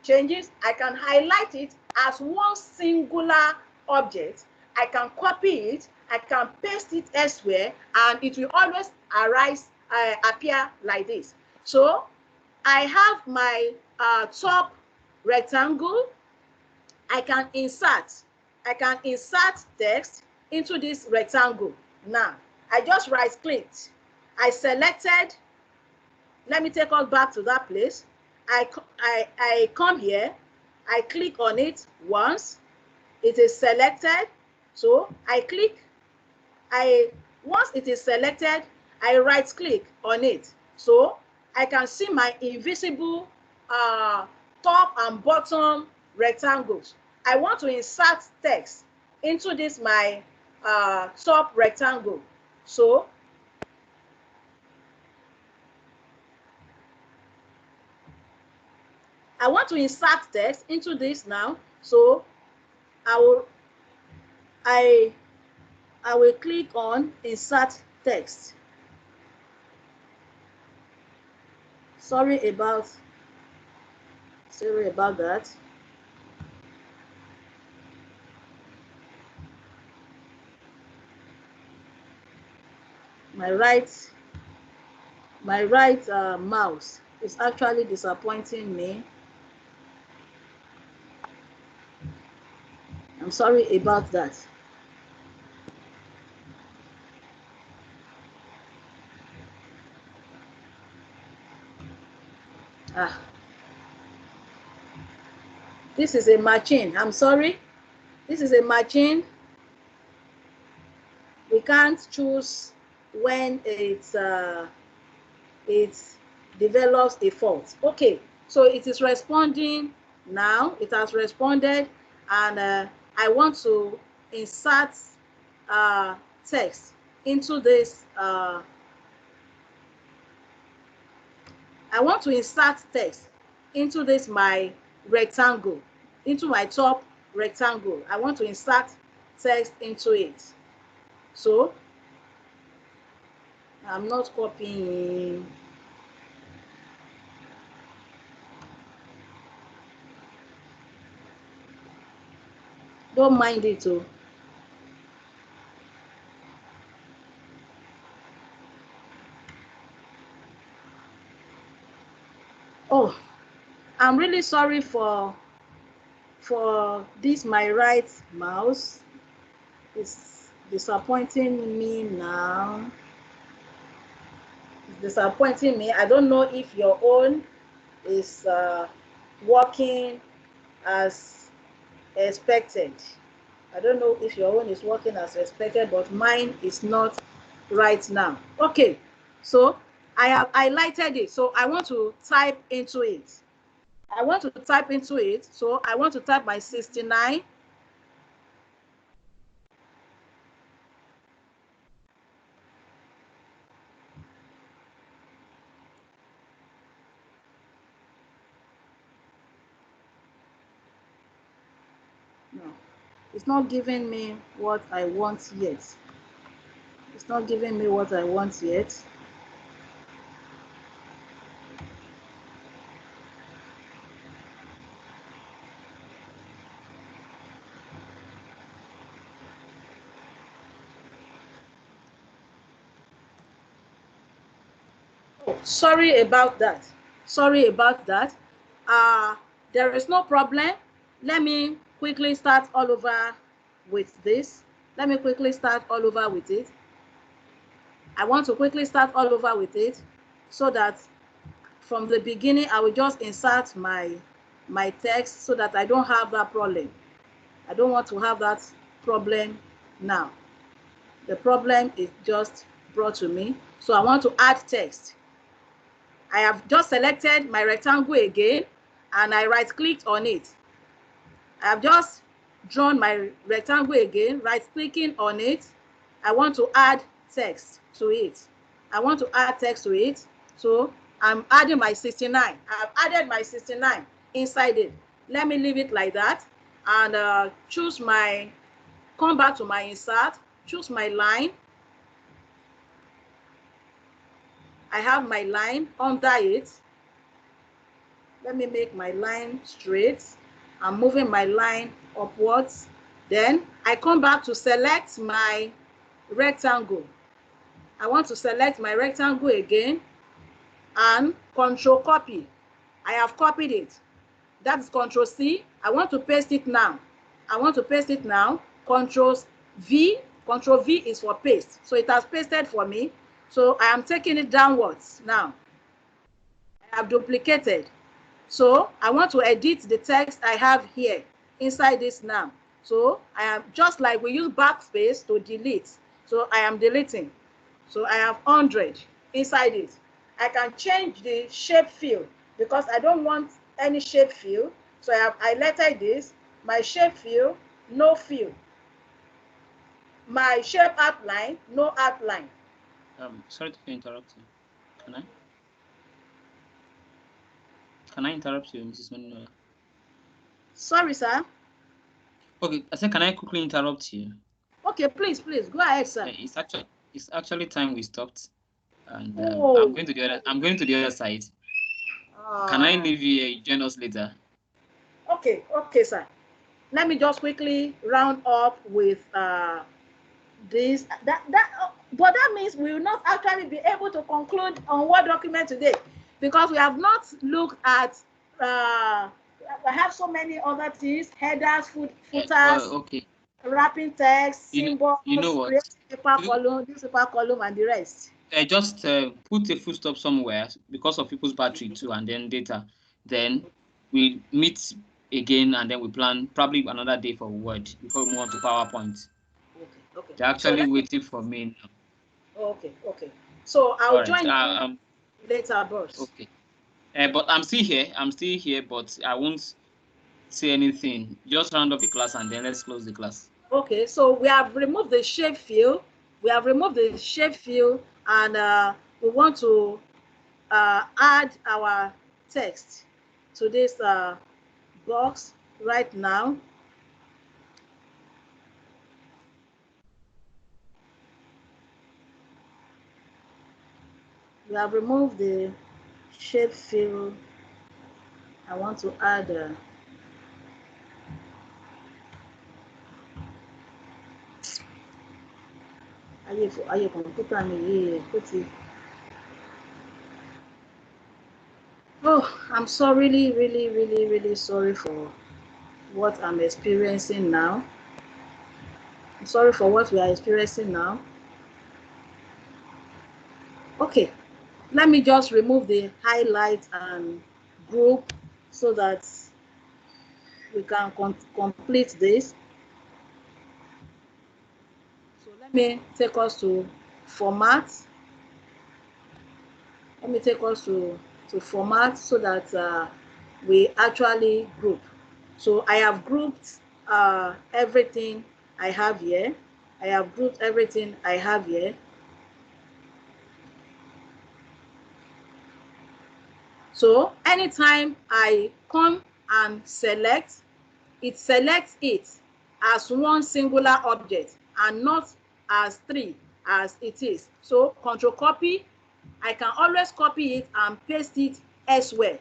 changes, I can highlight it as one singular object. I can copy it, I can paste it elsewhere, and it will always appear like this. So I have my top rectangle. I can insert text into this rectangle. Now, I just right-clicked. I selected, let me take us back to that place. I come here, I click on it once, it is selected. So I click, once it is selected, I right-click on it. So I can see my invisible top and bottom rectangles. I want to insert text into this my top rectangle. So I want to insert text into this now. So I will click on insert text. Sorry about that. My right mouse is actually disappointing me. I'm sorry about that. This is a machine. I'm sorry. This is a machine. We can't choose when it develops a fault. Okay, so it is responding now. It has responded, and I want to insert text into this. I want to insert text into this my rectangle, into my top rectangle. I want to insert text into it. So I'm not copying. Don't mind it too. Oh, I'm really sorry for this my right mouse. It's disappointing me now. It's disappointing me. I don't know if your own is working as expected. I don't know if your own is working as expected, but mine is not right now. Okay, so I have highlighted it. So I want to type into it. So I want to type my 69. No, it's not giving me what I want yet. It's not giving me what I want yet. Oh, sorry about that. There is no problem. Let me quickly start all over with this. I want to quickly start all over with it so that from the beginning I will just insert my text so that I don't have that problem. I don't want to have that problem now. The problem is just brought to me. So I want to add text. I have just selected my rectangle again and I right-clicked on it. I have just drawn my rectangle again, right-clicking on it. I want to add text to it. So I'm adding my 69. I've added my 69 inside it. Let me leave it like that and come back to my insert, choose my line. I have my line under it. Let me make my line straight. I'm moving my line upwards. Then I come back to select my rectangle. I want to select my rectangle again and Control copy. I have copied it. That is Control C. I want to paste it now. Control V. Control V is for paste. So it has pasted for me. So I am taking it downwards now. I have duplicated. So I want to edit the text I have here inside this now. So I am just like we use backspace to delete. So I am deleting. So I have 100 inside it. I can change the shape fill because I don't want any shape fill. So I highlighted this. My shape fill, no fill. My shape outline, no outline. Sorry to interrupt you. Can I interrupt you, Mrs. Moninuola? Sorry, sir. Okay, I said, can I quickly interrupt you? Okay, please, go ahead, sir. It's actually time we stopped, and Oh. I'm going to the other side. Can I leave you here? Join us later. Okay, sir. Let me just quickly round up with this. But that means we will not actually be able to conclude on what document today because we have not looked at. I have so many other things: headers, footers, okay. Wrapping text, symbols, you know what? paper column, newspaper column, and the rest. Just put a full stop somewhere because of people's battery too, and then data. Then we meet again, and then we plan probably another day for Word before we move on to PowerPoint. Okay. They're actually waiting for me now. Okay. So I'll join you later, boss. Okay. But I'm still here, but I won't say anything. Just round up the class and then let's close the class. Okay, so we have removed the shape fill. And we want to add our text to this box right now. We have removed the shape fill. I want to add Oh, I'm so really sorry for what I'm experiencing now. I'm sorry for what we are experiencing now. Okay, let me just remove the highlight and group so that we can complete this. So let me take us to format. Format so that we actually group. So I have grouped everything I have here. So anytime I come and select, it selects it as one singular object and not as three as it is. So Control copy, I can always copy it and paste it elsewhere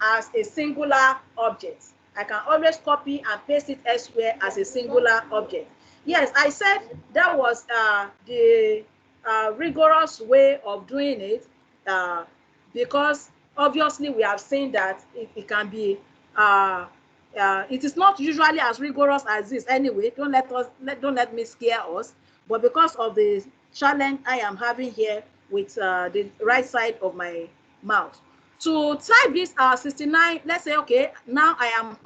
as a singular object. I can always copy and paste it elsewhere as a singular object. Yes, I said that was the rigorous way of doing it because obviously we have seen that it can be it is not usually as rigorous as this anyway. Don't let me scare us, but because of the challenge I am having here with the right side of my mouse. To type this 69, let's say, okay, now I have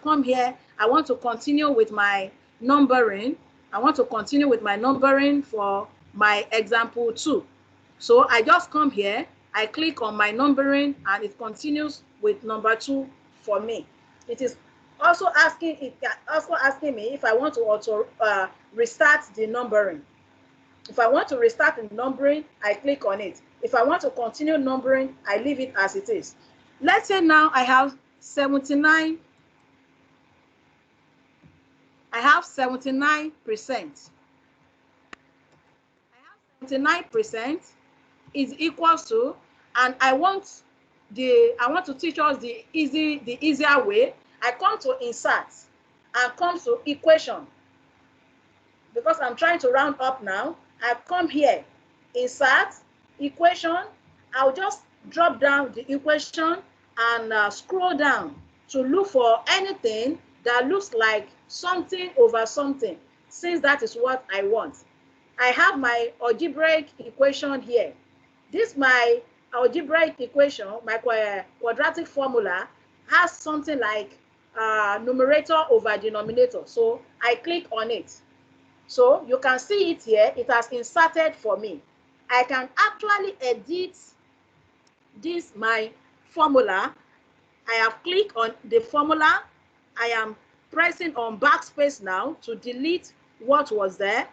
come here. I want to continue with my numbering. For my example 2. So I just come here, I click on my numbering, and it continues with number 2 for me. It is also asking me if I want to restart the numbering. If I want to restart the numbering, I click on it. If I want to continue numbering, I leave it as it is. Let's say now I have 79. I have 79%. I have 79% is equals to, and I want to teach us the easier way. I come to insert and come to equation, because I'm trying to round up now. I come here, insert, equation. I'll just drop down the equation and scroll down to look for anything that looks like something over something, since that is what I want. I have my algebraic equation here. This my algebraic equation, my quadratic formula, has something like numerator over denominator. So I click on it. So you can see it here. It has inserted for me. I can actually edit this my formula. I have clicked on the formula. I am pressing on backspace now to delete what was there.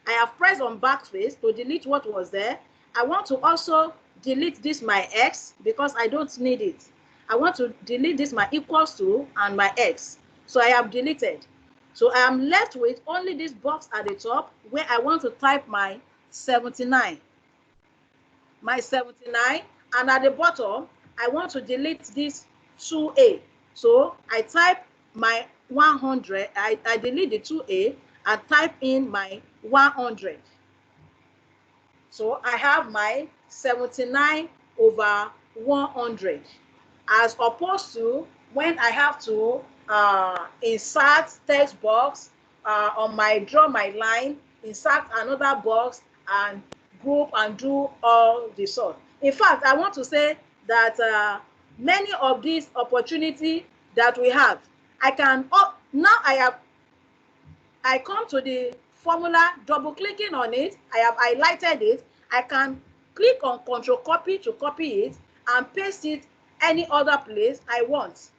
I have pressed on backspace to delete what was there. I want to also delete this my x because I don't need it. I want to delete this my equals to and my x. So I have deleted. So I am left with only this box at the top where I want to type my 79. My 79, and at the bottom, I want to delete this 2a. So I type my 100, I delete the 2a and type in my 100. So I have my 79 over 100, as opposed to when I have to insert text box on my draw my line, insert another box and group and do all the sort. In fact, I want to say that many of these opportunities that we have, I can, now I come to the formula, double clicking on it, I have highlighted it, I can click on control copy to copy it and paste it any other place I want.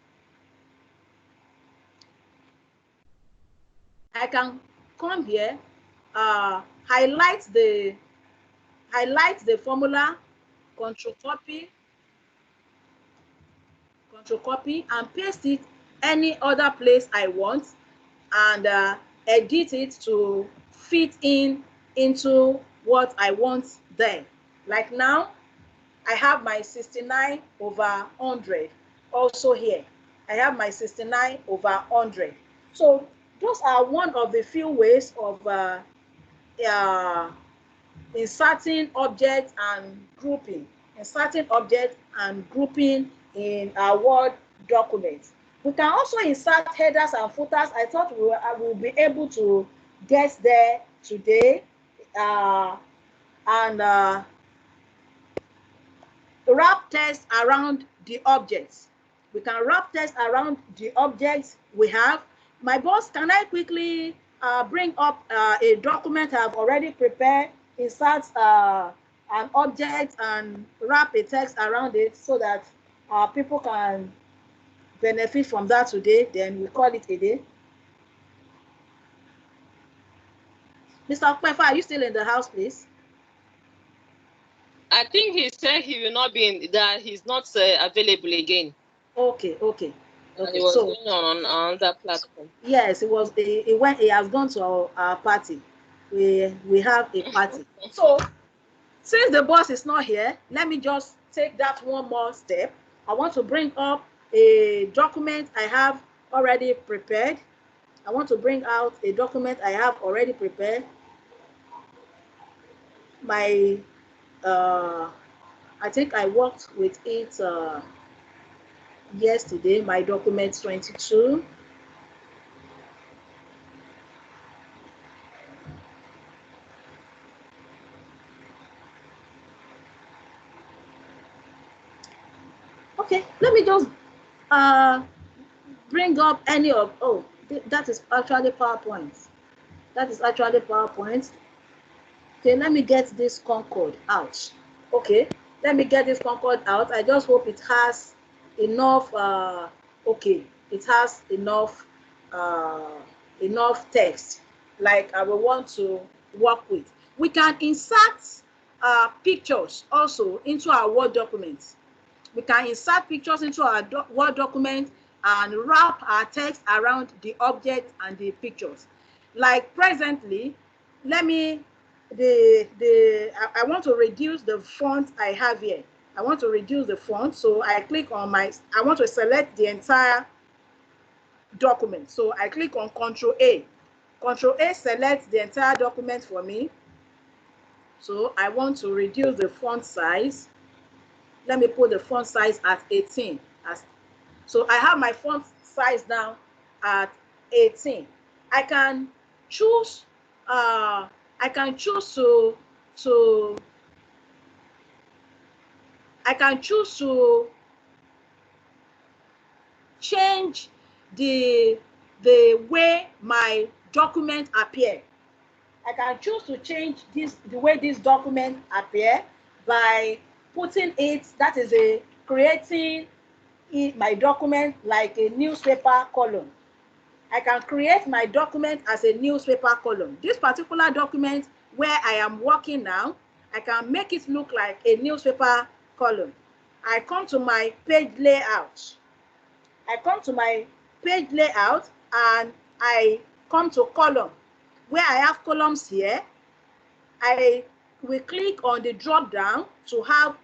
I can come here, highlight the formula, control copy, and paste it any other place I want, and edit it to fit into what I want there. Like now, I have my 69 over 100 also here. I have my 69 over 100. So those are one of the few ways of inserting objects and grouping, in our Word document. We can also insert headers and footers. I thought I will be able to get there today, and wrap text around the objects. We can wrap text around the objects we have. My boss, can I quickly bring up a document I've already prepared, insert an object and wrap a text around it so that people can benefit from that today, then we call it a day. Mr. Okpefa, are you still in the house, please? I think he said he will not be in, that he's not available again. Okay. He was going on another platform. Yes, it was. He has gone to our party. We have a party. So since the boss is not here, let me just take that one more step. I want to bring up a document I have already prepared. I want to bring out a document I have already prepared. My, I think I worked with it yesterday, my document 22. Okay, let me just bring up any of, that is actually PowerPoint. Okay, let me get this Concord out. Okay, let me get this Concord out. I just hope it has enough, okay, it has enough text like I will want to work with. We can insert pictures also into our Word documents. We can insert pictures into our Word document and wrap our text around the object and the pictures. Like presently, I want to reduce the font I have here. I want to reduce the font, so I click on I want to select the entire document. So I click on Control A. Control A selects the entire document for me. So I want to reduce the font size. Let me put the font size at 18. So I have my font size now at 18. I can choose to change the way my document appear. I can choose to change the way this document appear by putting it, that is creating my document like a newspaper column. I can create my document as a newspaper column. This particular document where I am working now, I can make it look like a newspaper column. I come to my page layout. I come to my page layout and I come to column. Where I have columns here, I will click on the drop down to have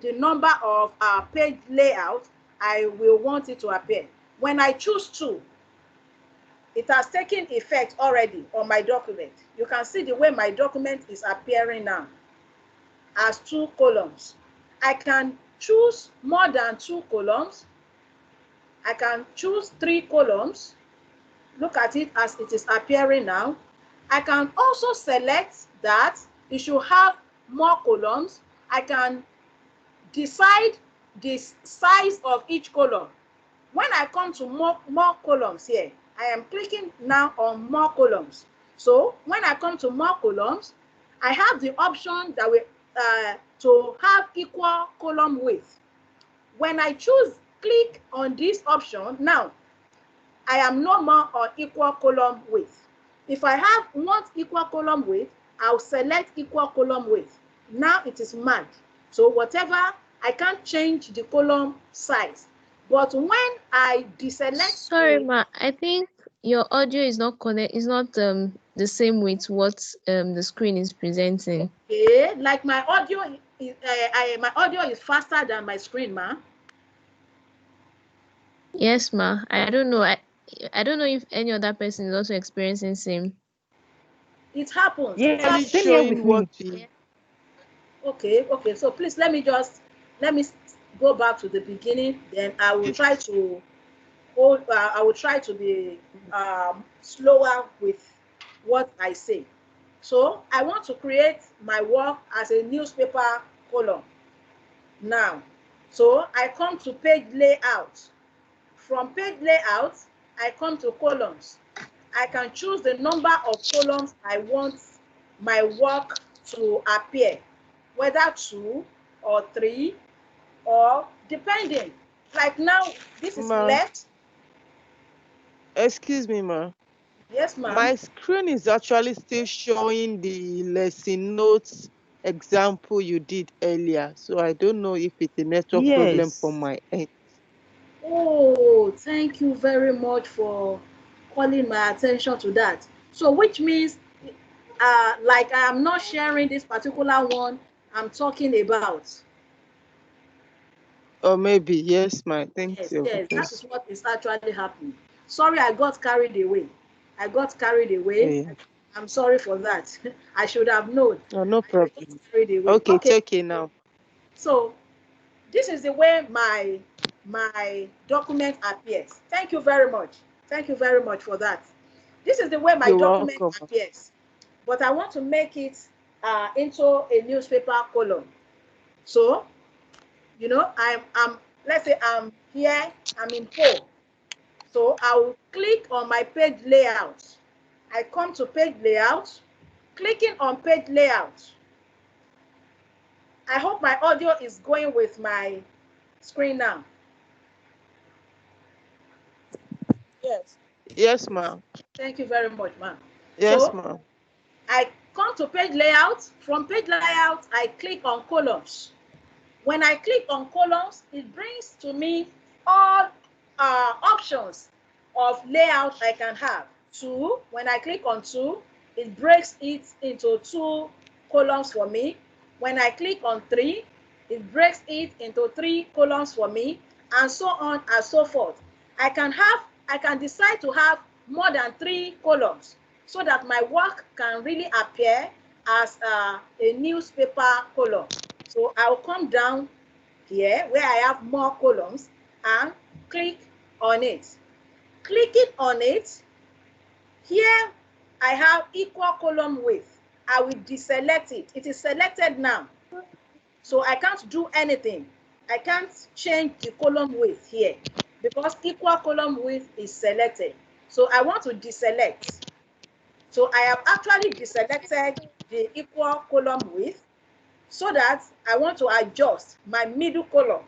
the number of page layout I will want it to appear. When I choose 2, it has taken effect already on my document. You can see the way my document is appearing now as 2 columns. I can choose more than 2 columns. I can choose 3 columns. Look at it as it is appearing now. I can also select that it should have more columns. I can decide the size of each column. When I come to more columns here, I am clicking now on more columns. So when I come to more columns, I have the option that will to have equal column width. When I click on this option, now I am no more on equal column width. If I want equal column width, I'll select equal column width. Now it is marked. So whatever, I can't change the column size. But when I deselect, Sorry, ma. I think your audio is not the same with what the screen is presenting. okay, like my audio is faster than my screen, ma. Yes, ma. I don't know. I don't know if any other person is also experiencing same. It happens. Yeah, It happens. same here with me. Okay. So please let me go back to the beginning. Then I will try to be slower with what I say. So I want to create my work as a newspaper column now. So I come to page layout. From page layout, I come to columns. I can choose the number of columns I want my work to appear, whether 2 or 3 or depending. Like now, this is Ma, left. excuse me, ma. Yes, ma'am. My screen is actually still showing the lesson notes example you did earlier. So I don't know if it's a network problem from my end. Oh, thank you very much for calling my attention to that. So which means like I am not sharing this particular one I'm talking about. Or maybe, yes, ma. Thank you. Yes, that is what is actually happening. Sorry, I got carried away. Yeah. I'm sorry for that. I should have known. Oh, no I got problem. carried away. Okay, it's okay now. So this is the way my document appears. Thank you very much. Thank you very much for that. This is the way my You're document welcome. appears. But I want to make it into a newspaper column. So, let's say I'm here, I'm in home. So I will click on my page layout. I come to page layout, clicking on page layout. I hope my audio is going with my screen now. Yes. Yes, ma'am. Thank you very much, ma'am. Yes, So ma'am. I come to page layout. From page layout, I click on columns. When I click on columns, it brings to me all options of layout I can have. 2, when I click on 2, it breaks it into 2 columns for me. When I click on 3, it breaks it into 3 columns for me, and so on and so forth. I can decide to have more than 3 columns so that my work can really appear as a newspaper column. So I'll come down here where I have more columns and click on it. Clicking on it, here I have equal column width. I will deselect it. It is selected now. So I can't do anything. I can't change the column width here because equal column width is selected. So I want to deselect. So I have actually deselected the equal column width so that I want to adjust my middle column.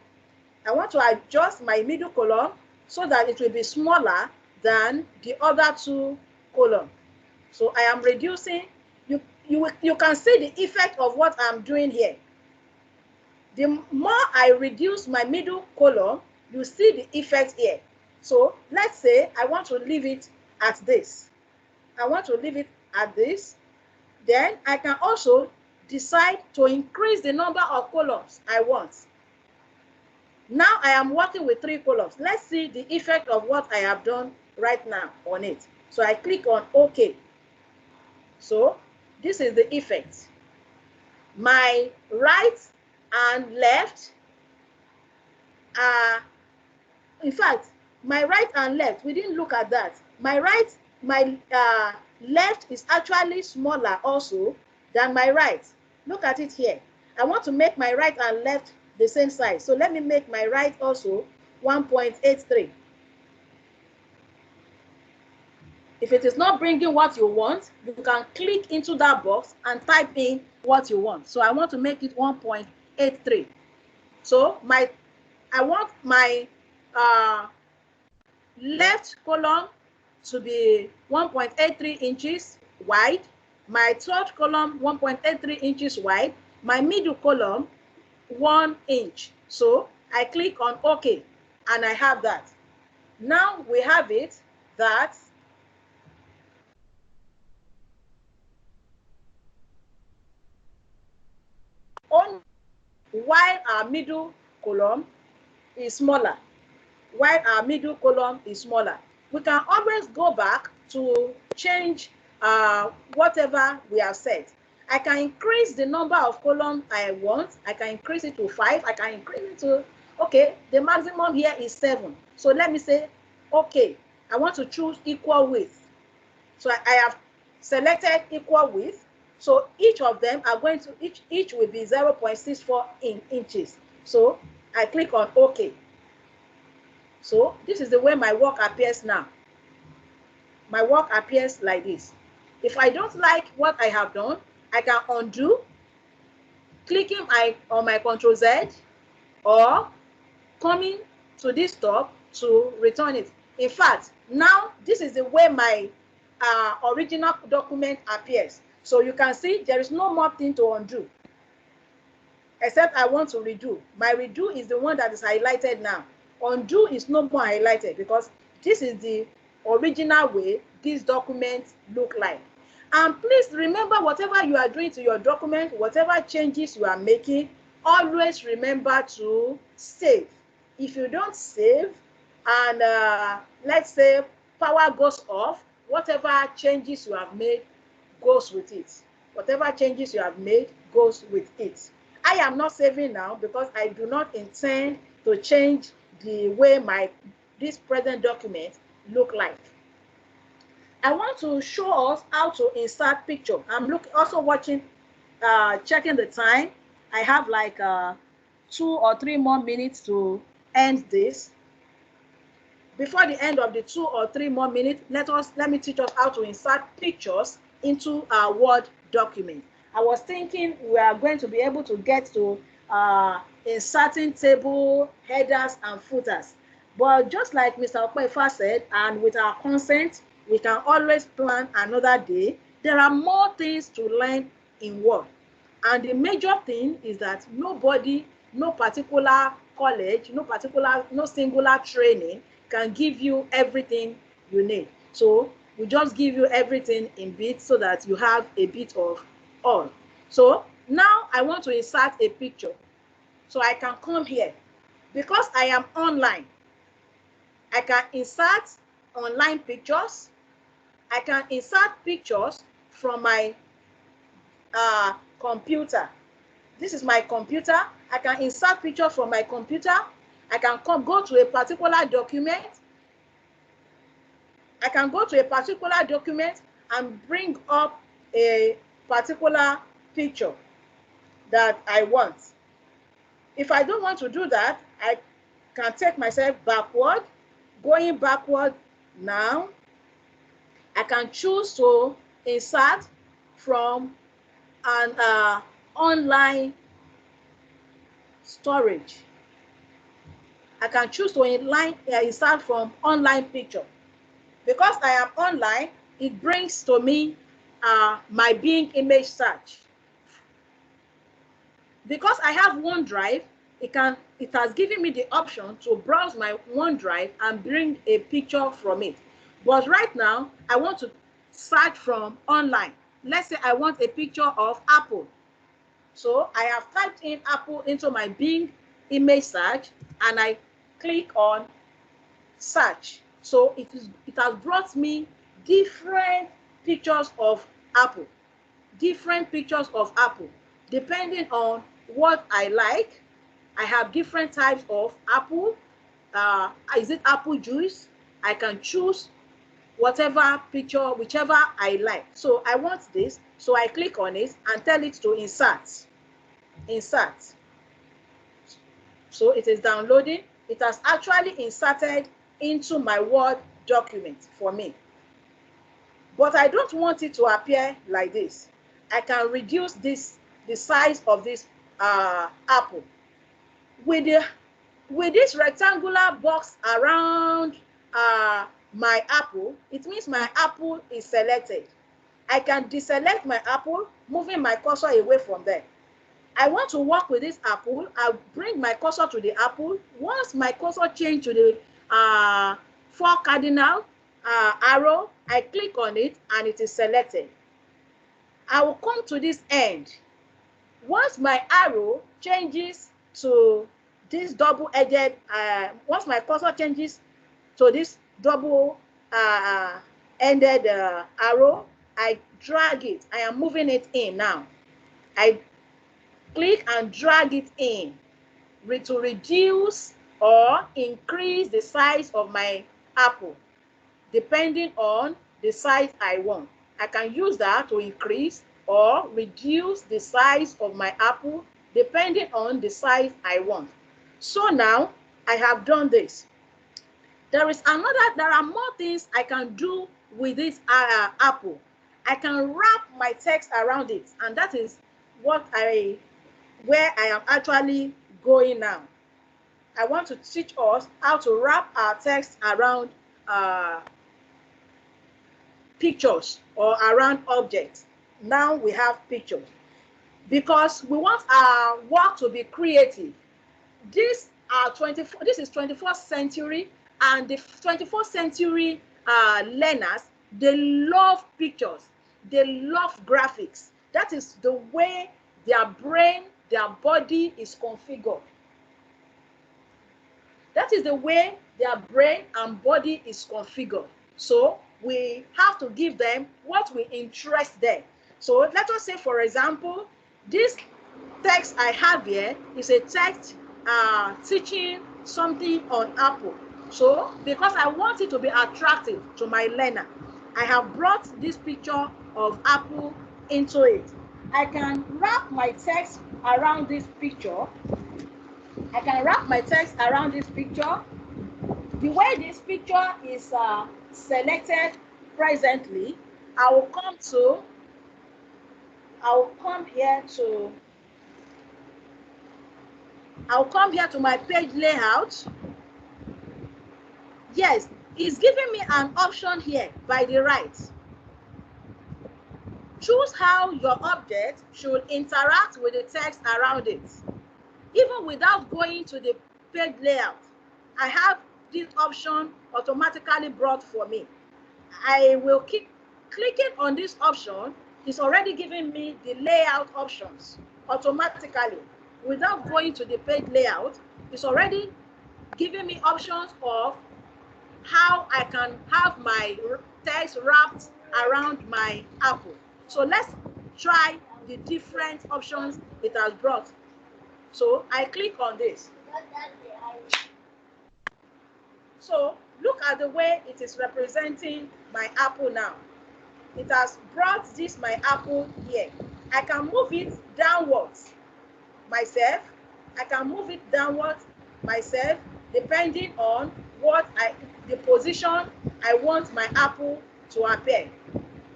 I want to adjust my middle column so that it will be smaller than the other 2 columns. So I am reducing. You can see the effect of what I'm doing here. The more I reduce my middle column, you see the effect here. So let's say I want to leave it at this. I want to leave it at this. Then I can also decide to increase the number of columns I want. Now I am working with 3 columns. Let's see the effect of what I have done right now on it. So I click on OK. So this is the effect. My right and left are, in fact, my right and left, we didn't look at that. My left is actually smaller also than my right. Look at it here. I want to make my right and left the same size. So let me make my right also 1.83. If it is not bringing what you want, you can click into that box and type in what you want. So I want to make it 1.83. So I want my left column to be 1.83 inches wide, my third column 1.83 inches wide, my middle column 1 inch. So I click on OK and I have that. Now we have it that on while our middle column is smaller. While our middle column is smaller. We can always go back to change whatever we have set. I can increase the number of columns I want. I can increase it to 5. I can increase it to, okay, the maximum here is 7. So let me say, okay, I want to choose equal width. So I have selected equal width. So each of them are going to, each will be 0.64 inches. So I click on OK. So this is the way my work appears now. My work appears like this. If I don't like what I have done, I can undo, clicking on my Ctrl Z, or coming to this top to return it. In fact, now this is the way my original document appears. So you can see there is no more thing to undo, except I want to redo. My redo is the one that is highlighted now. Undo is no more highlighted because this is the original way this document look like. And please remember, whatever you are doing to your document, whatever changes you are making, always remember to save. If you don't save and let's say power goes off, whatever changes you have made goes with it. Whatever changes you have made goes with it. I am not saving now because I do not intend to change the way this present document look like. I want to show us how to insert picture. I'm also watching, checking the time. I have like 2 or 3 more minutes to end this. Before the end of the 2 or 3 more minutes, let me teach us how to insert pictures into our Word document. I was thinking we are going to be able to get to inserting table, headers, and footers. But just like Mr. Okwefa said, and with our consent, we can always plan another day. There are more things to learn in Word. And the major thing is that nobody, no particular college, no singular training can give you everything you need. So we just give you everything in bits so that you have a bit of all. So now I want to insert a picture. So I can come here. Because I am online, I can insert online pictures. I can insert pictures from my computer. This is my computer. I can insert pictures from my computer. I can go to a particular document. I can go to a particular document and bring up a particular picture that I want. If I don't want to do that, I can take myself backward. Going backward now, I can choose to insert from an online storage. I can choose to insert from online picture. Because I am online, it brings to me my Bing image search. Because I have OneDrive, it has given me the option to browse my OneDrive and bring a picture from it. But right now, I want to search from online. Let's say I want a picture of Apple. So I have typed in Apple into my Bing image search and I click on search. So it has brought me different pictures of Apple. Different pictures of Apple. Depending on what I like, I have different types of apple. Is it apple juice? I can choose whatever picture, whichever I like. So I want this, so I click on it and tell it to insert. Insert. So it is downloading. It has actually inserted into my Word document for me. But I don't want it to appear like this. I can reduce the size of this apple. With this rectangular box around my apple, it means my apple is selected. I can deselect my apple, moving my cursor away from there. I want to work with this apple. I'll bring my cursor to the apple. Once my cursor change to the 4 cardinal arrow, I click on it and it is selected. I will come to this end. Once my arrow changes to this double-edged, once my cursor changes to this double-ended arrow, I drag it. I am moving it in now. I click and drag it in to reduce or increase the size of my apple, depending on the size I want. I can use that to increase or reduce the size of my apple, depending on the size I want. So now I have done this. There are more things I can do with this apple. I can wrap my text around it, and that is where I am actually going now. I want to teach us how to wrap our text around pictures or around objects. Now we have pictures because we want our work to be creative. This is 21st century, and the 21st century learners, they love pictures, they love graphics. That is the way their brain, their body is configured. That is the way their brain and body is configured. So we have to give them what will interest them. So let us say, for example, this text I have here is a text teaching something on Apple. So because I want it to be attractive to my learner, I have brought this picture of Apple into it. I can wrap my text around this picture. I can wrap my text around this picture. The way this picture is selected presently, I will come here to my page layout. Yes, it's giving me an option here by the right. Choose how your object should interact with the text around it. Even without going to the page layout, I have this option automatically brought for me. I will keep clicking on this option. It's already giving me the layout options automatically. Without going to the page layout, it's already giving me options of how I can have my text wrapped around my apple. So let's try the different options it has brought. So I click on this. So look at the way it is representing my apple now. It has brought this my apple here. I can move it downwards myself. I can move it downwards myself depending on the position I want my apple to appear.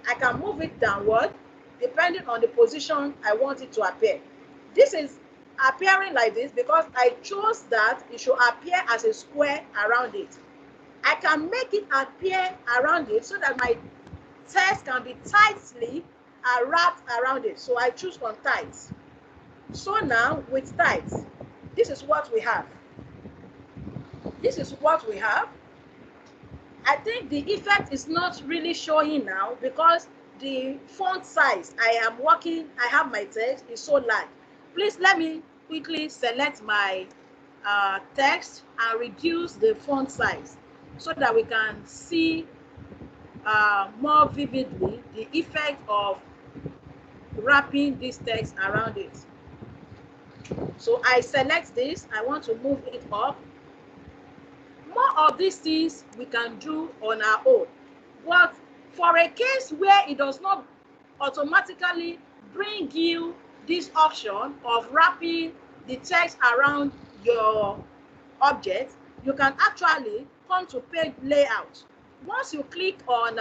I can move it downward depending on the position I want it to appear. This is appearing like this because I chose that it should appear as a square around it. I can make it appear around it so that my text can be tightly wrapped around it. So I choose on tight. So now with tight, this is what we have. This is what we have. I think the effect is not really showing now because the font size I have my text is so large. Please let me quickly select my text and reduce the font size so that we can see more vividly the effect of wrapping this text around it. So I select this, I want to move it up. More of these things we can do on our own. But for a case where it does not automatically bring you this option of wrapping the text around your object, you can actually come to page layout. Once you click on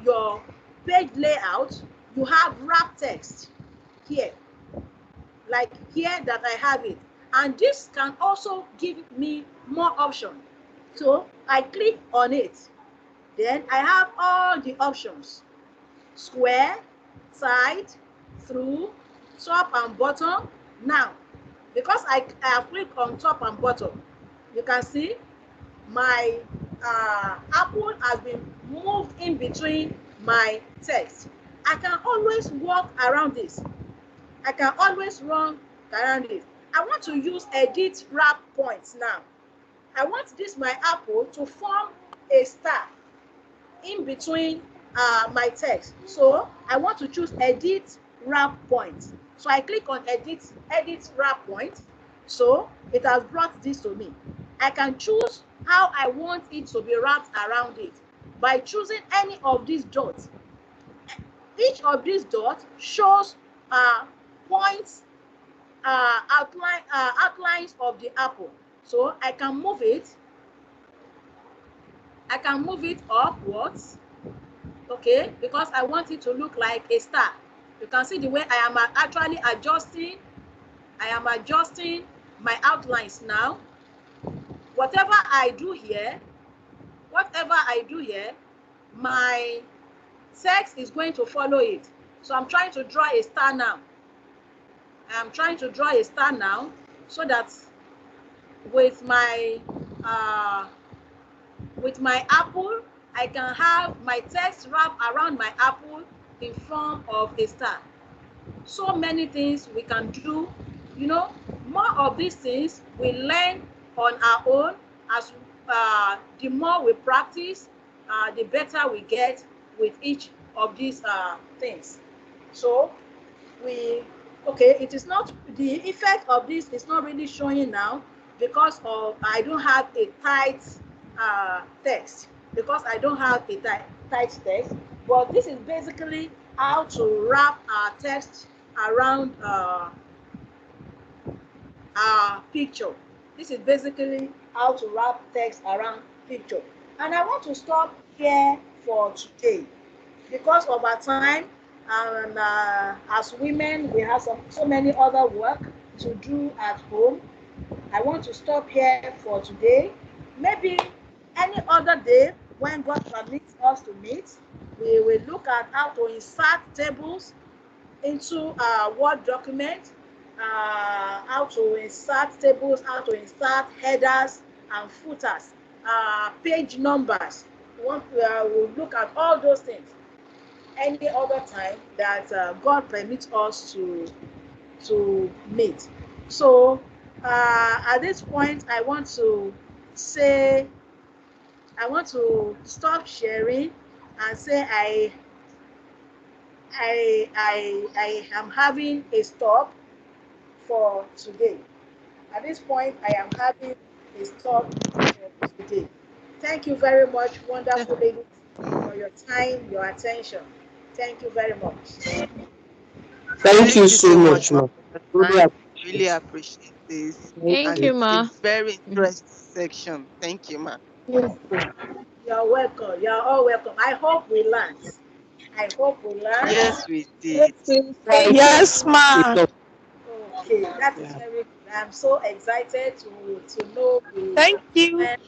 your page layout, you have wrap text here, like here that I have it. And this can also give me more options. So I click on it. Then I have all the options: square, side, through, top and bottom. Now, because I have clicked on top and bottom, you can see my apple has been moved in between my text. I can always walk around this. I can always run around it. I want to use edit wrap points now. I want this my apple to form a star in between my text. So I want to choose edit wrap point. So I click on edit wrap point. So it has brought this to me. I can choose how I want it to be wrapped around it by choosing any of these dots. Each of these dots shows points, outlines of the apple. So I can move it. I can move it upwards, okay, because I want it to look like a star. You can see the way I am actually adjusting. I am adjusting my outlines now. Whatever I do here, my text is going to follow it. So I'm trying to draw a star now. I am trying to draw a star now so that with my apple, I can have my text wrap around my apple in form of a star. So many things we can do. You know, more of these things we learn on our own. As the more we practice, the better we get with each of these things. So it is not, the effect of this is not really showing now because of I don't have a tight text, because I don't have a tight text. But this is basically how to wrap our text around our picture. This is basically how to wrap text around picture. And I want to stop here for today because of our time, and as women we have so many other work to do at home. I want to stop here for today. Maybe any other day when God permits us to meet, We will look at how to insert tables into a Word document, how to insert tables, how to insert headers and footers, page numbers. We'll look at all those things any other time that God permits us to meet. So at this point, I want to stop sharing and say I am having a stop for today. At this point, I am having a stop for today. Thank you very much, wonderful ladies, for your time, your attention. Thank you very much. Thank you so much, Ma. ma. Really Really appreciate appreciate this. it. Thank And you, it's a ma. very Mhm. interesting section. Thank you, ma. You're welcome. You're all welcome. I hope we learned. I hope we learned. Yes, we did. Yes, ma. Okay, that is Yeah. very good. I'm so excited to know we Thank you. learned.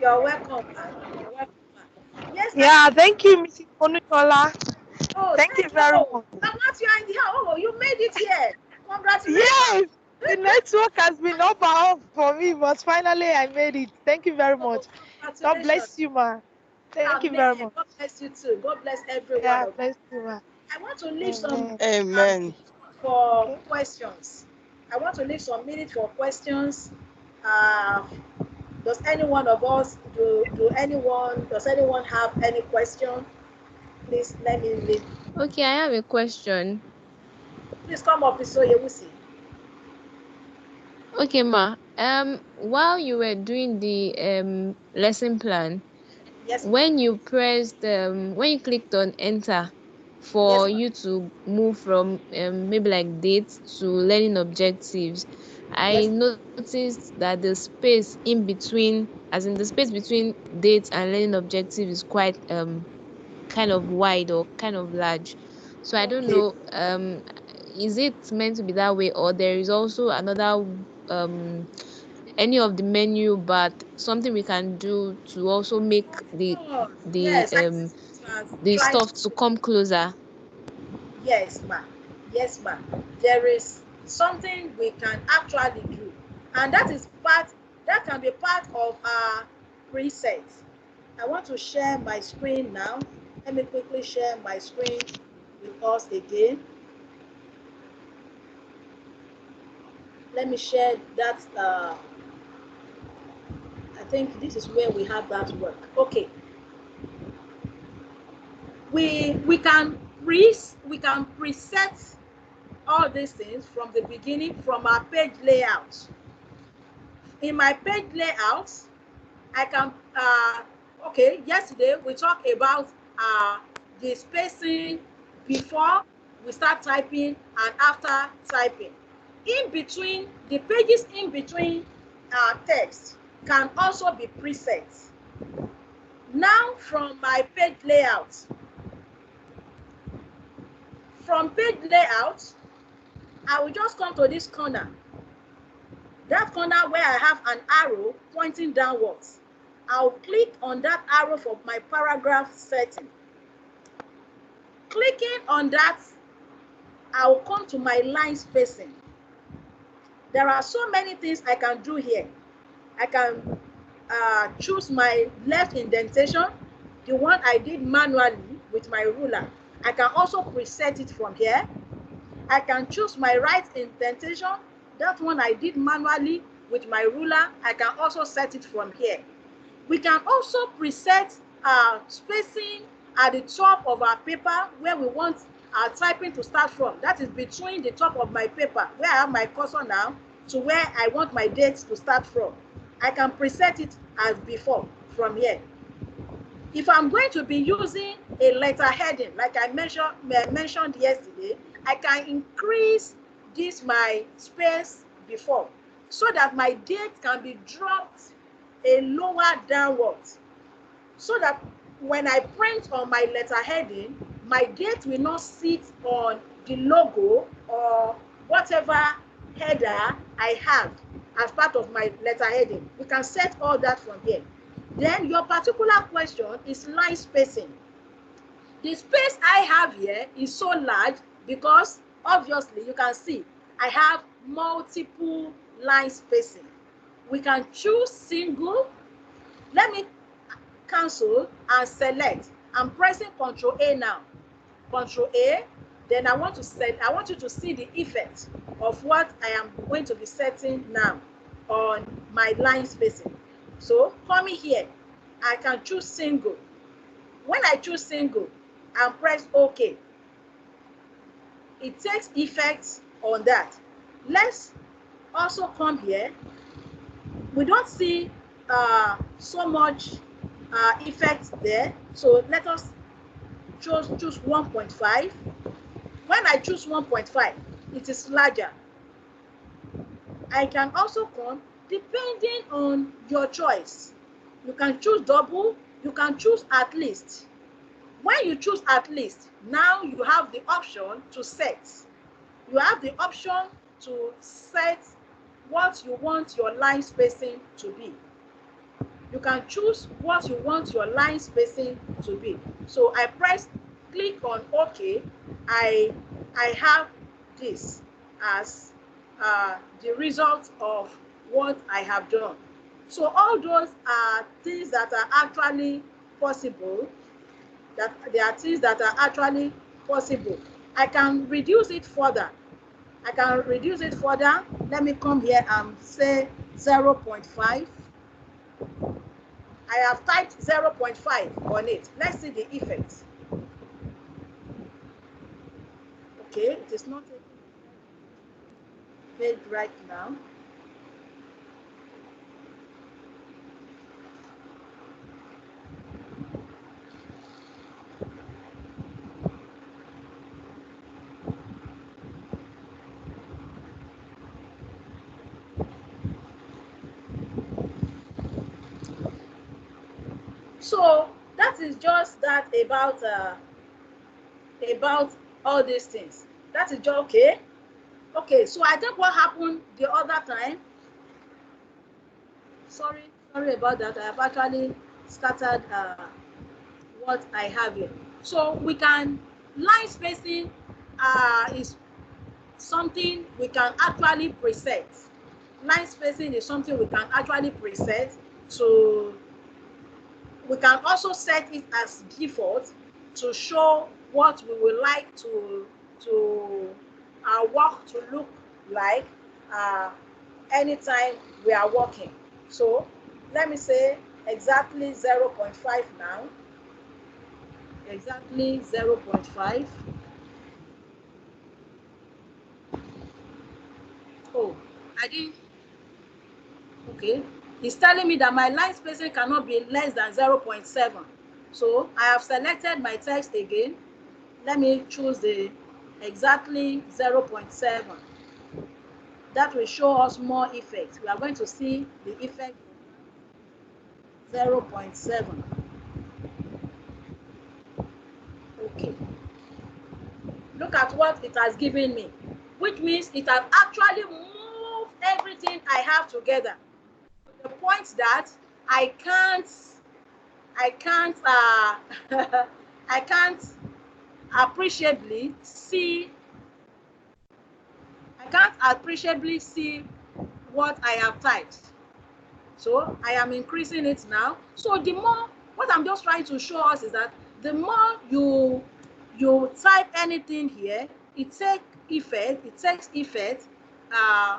You're welcome, man. You're welcome, man. Yes, Yeah, thank you, Mrs. Moninuola. oh, Thank you thank you. very Oh, much. I'm not you are in the house. Oh, you made it here. Congratulations. Yes, the network has been up and off for me, but finally I made it. Thank you very Oh, much. God congratulations. bless you, ma. Thank you Amen. very much. God bless you too. God bless every one Yeah, of you. bless you, ma. I want to leave some Amen. Amen. for Okay. questions. I want to leave some minutes for questions. Uh, does any one of us does anyone have any question? Please let me leave. Okay, I have a question. Please come up, so you will see. Okay, ma. While you were doing the lesson plan, Yes, ma'am. when you clicked on enter Yes, for ma'am. you to move from maybe like dates to learning objectives, I Yes, ma'am. noticed that the space in between, as in the space between dates and learning objectives, is quite kind of wide or kind of large. So I don't Okay. know, is it meant to be that way, or there is also another any of the menu, but something we can do to also make Oh, the yes, I see what you are the trying to stuff to do. come closer. Yes, ma'am. Yes, ma'am. There is something we can actually do, and that can be part of our preset. I want to share my screen now. Let me quickly share my screen with us again. Let me share that. I think this is where we have that work. Okay, we can preset all these things from the beginning from our page layout. In my page layout, I can okay, yesterday we talked about the spacing before we start typing and after typing. In between, the pages in between text can also be preset. Now from page layout, I will just come to this corner. That corner where I have an arrow pointing downwards. I'll click on that arrow for my paragraph setting. Clicking on that, I'll come to my line spacing. There are so many things I can do here. I can choose my left indentation, the one I did manually with my ruler. I can also preset it from here. I can choose my right indentation, that one I did manually with my ruler. I can also set it from here. We can also preset spacing at the top of our paper where we want our typing to start from. That is between the top of my paper where I have my cursor now to where I want my dates to start from. I can preset it as before from here. If I'm going to be using a letter heading like I mentioned yesterday, I can increase this my space before so that my date can be dropped a lower downwards, so that when I print on my letter heading, my date will not sit on the logo or whatever header I have as part of my letter heading. We can set all that from here. Then your particular question is line spacing. The space I have here is so large because obviously you can see I have multiple line spacing. We can choose single. Let me cancel and select. I'm pressing Ctrl A now. Ctrl A. Then I want you to see the effect of what I am going to be setting now on my line spacing. So coming here, I can choose single. When I choose single and press OK, it takes effect on that. Let's also come here. We don't see so much effect there, so let us choose 1.5. When I choose 1.5, it is larger. I can also come depending on your choice. You can choose double, you can choose at least. When you choose at least, now you have the option to set. You have the option to set what you want your line spacing to be. You can choose what you want your line spacing to be. So I click on OK. I have this as the result of what I have done. So all those are things that are actually possible. That there are things that are actually possible. I can reduce it further. Let me come here and say 0.5. I have typed 0.5 on it. Let's see the effect. Okay, it is not made right now. So that is just that about all these things. That is just okay. Okay, so I think what happened the other time. Sorry about that. I have actually scattered what I have here. So we can line spacing is something we can actually preset. Line spacing is something we can actually preset. So we can also set it as default to show what we would like to our work to look like anytime we are working. So let me say exactly 0.5 now. Exactly 0.5. Oh, I didn't. Okay, it's telling me that my line spacing cannot be less than 0.7. So I have selected my text again. Let me choose the exactly 0.7. That will show us more effect. We are going to see the effect 0.7. Okay. Look at what it has given me, which means it has actually moved everything I have together. The point that I can't I can't appreciably see what I have typed. So I am increasing it now. So the more, what I'm just trying to show us is that the more you type anything here, it takes effect uh,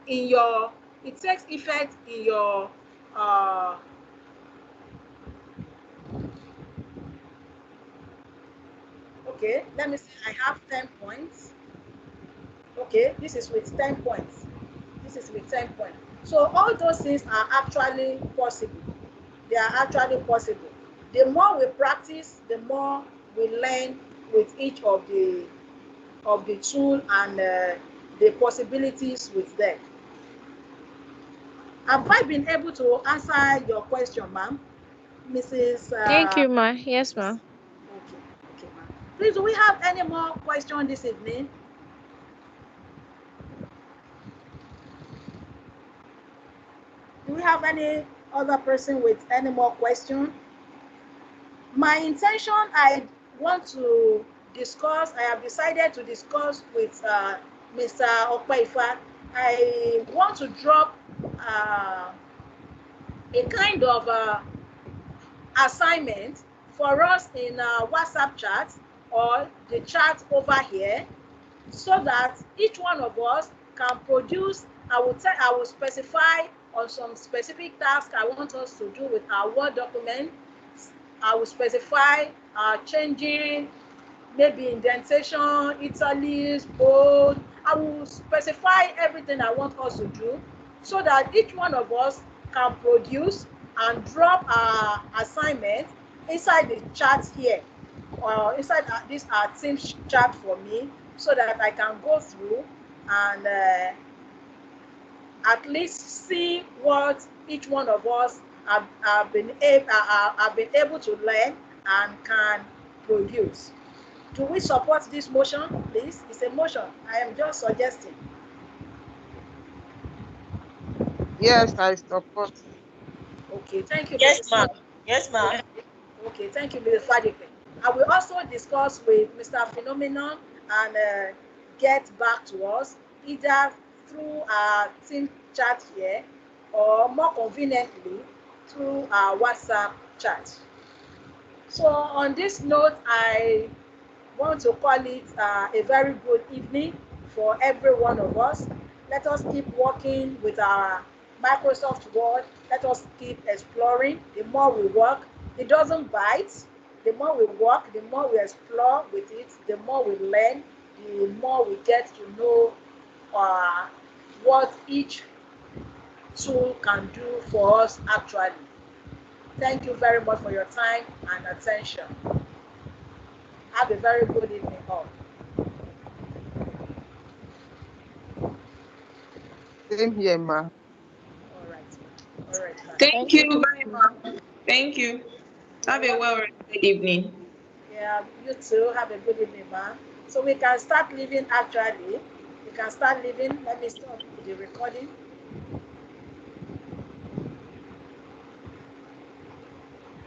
in your uh, okay, let me see, I have 10 points. Okay, this is with 10 points. So all those things are actually possible. They are actually possible. The more we practice, the more we learn with each of the tool and the possibilities with them. Have I been able to answer your question, ma'am? Mrs. Thank you, ma. Yes, ma. Okay, ma'am. Please, do we have any more questions this evening? Do we have any other person with any more question? My intention, I want to discuss, I have decided to discuss with Mr. Okpaifa. I want to drop a kind of assignment for us in WhatsApp chat or the chat over here, so that each one of us can produce. I will specify on some specific tasks I want us to do with our Word document. I will specify changing maybe indentation, italics, bold. I will specify everything I want us to do, so that each one of us can produce and drop our assignment inside the chat here, or inside this our team chat for me, so that I can go through and at least see what each one of us have been able to learn and can produce. Do we support this motion, please? It's a motion. I am just suggesting. Yes, I support. Okay, thank you, Yes, Mrs. ma'am. Fadipe. Yes, ma'am. Okay, thank you, Mrs. Fadipe. I will also discuss with Mr. Phenomenon and get back to us either through our team chat here, or more conveniently through our WhatsApp chat. So on this note, I want to call it a very good evening for every one of us. Let us keep working with our Microsoft Word. Let us keep exploring. The more we work, it doesn't bite. The more we work, the more we explore with it, the more we learn, the more we get to know uh, what each tool can do for us actually. Thank you very much for your time and attention. Have a very good evening all. Same here, ma. All right. All right. Thank Thank you you. very much. Thank you. Have a well-rested evening. Yeah, you too. Have a good evening, man. So we can start living actually. We can start living. Let me stop the recording.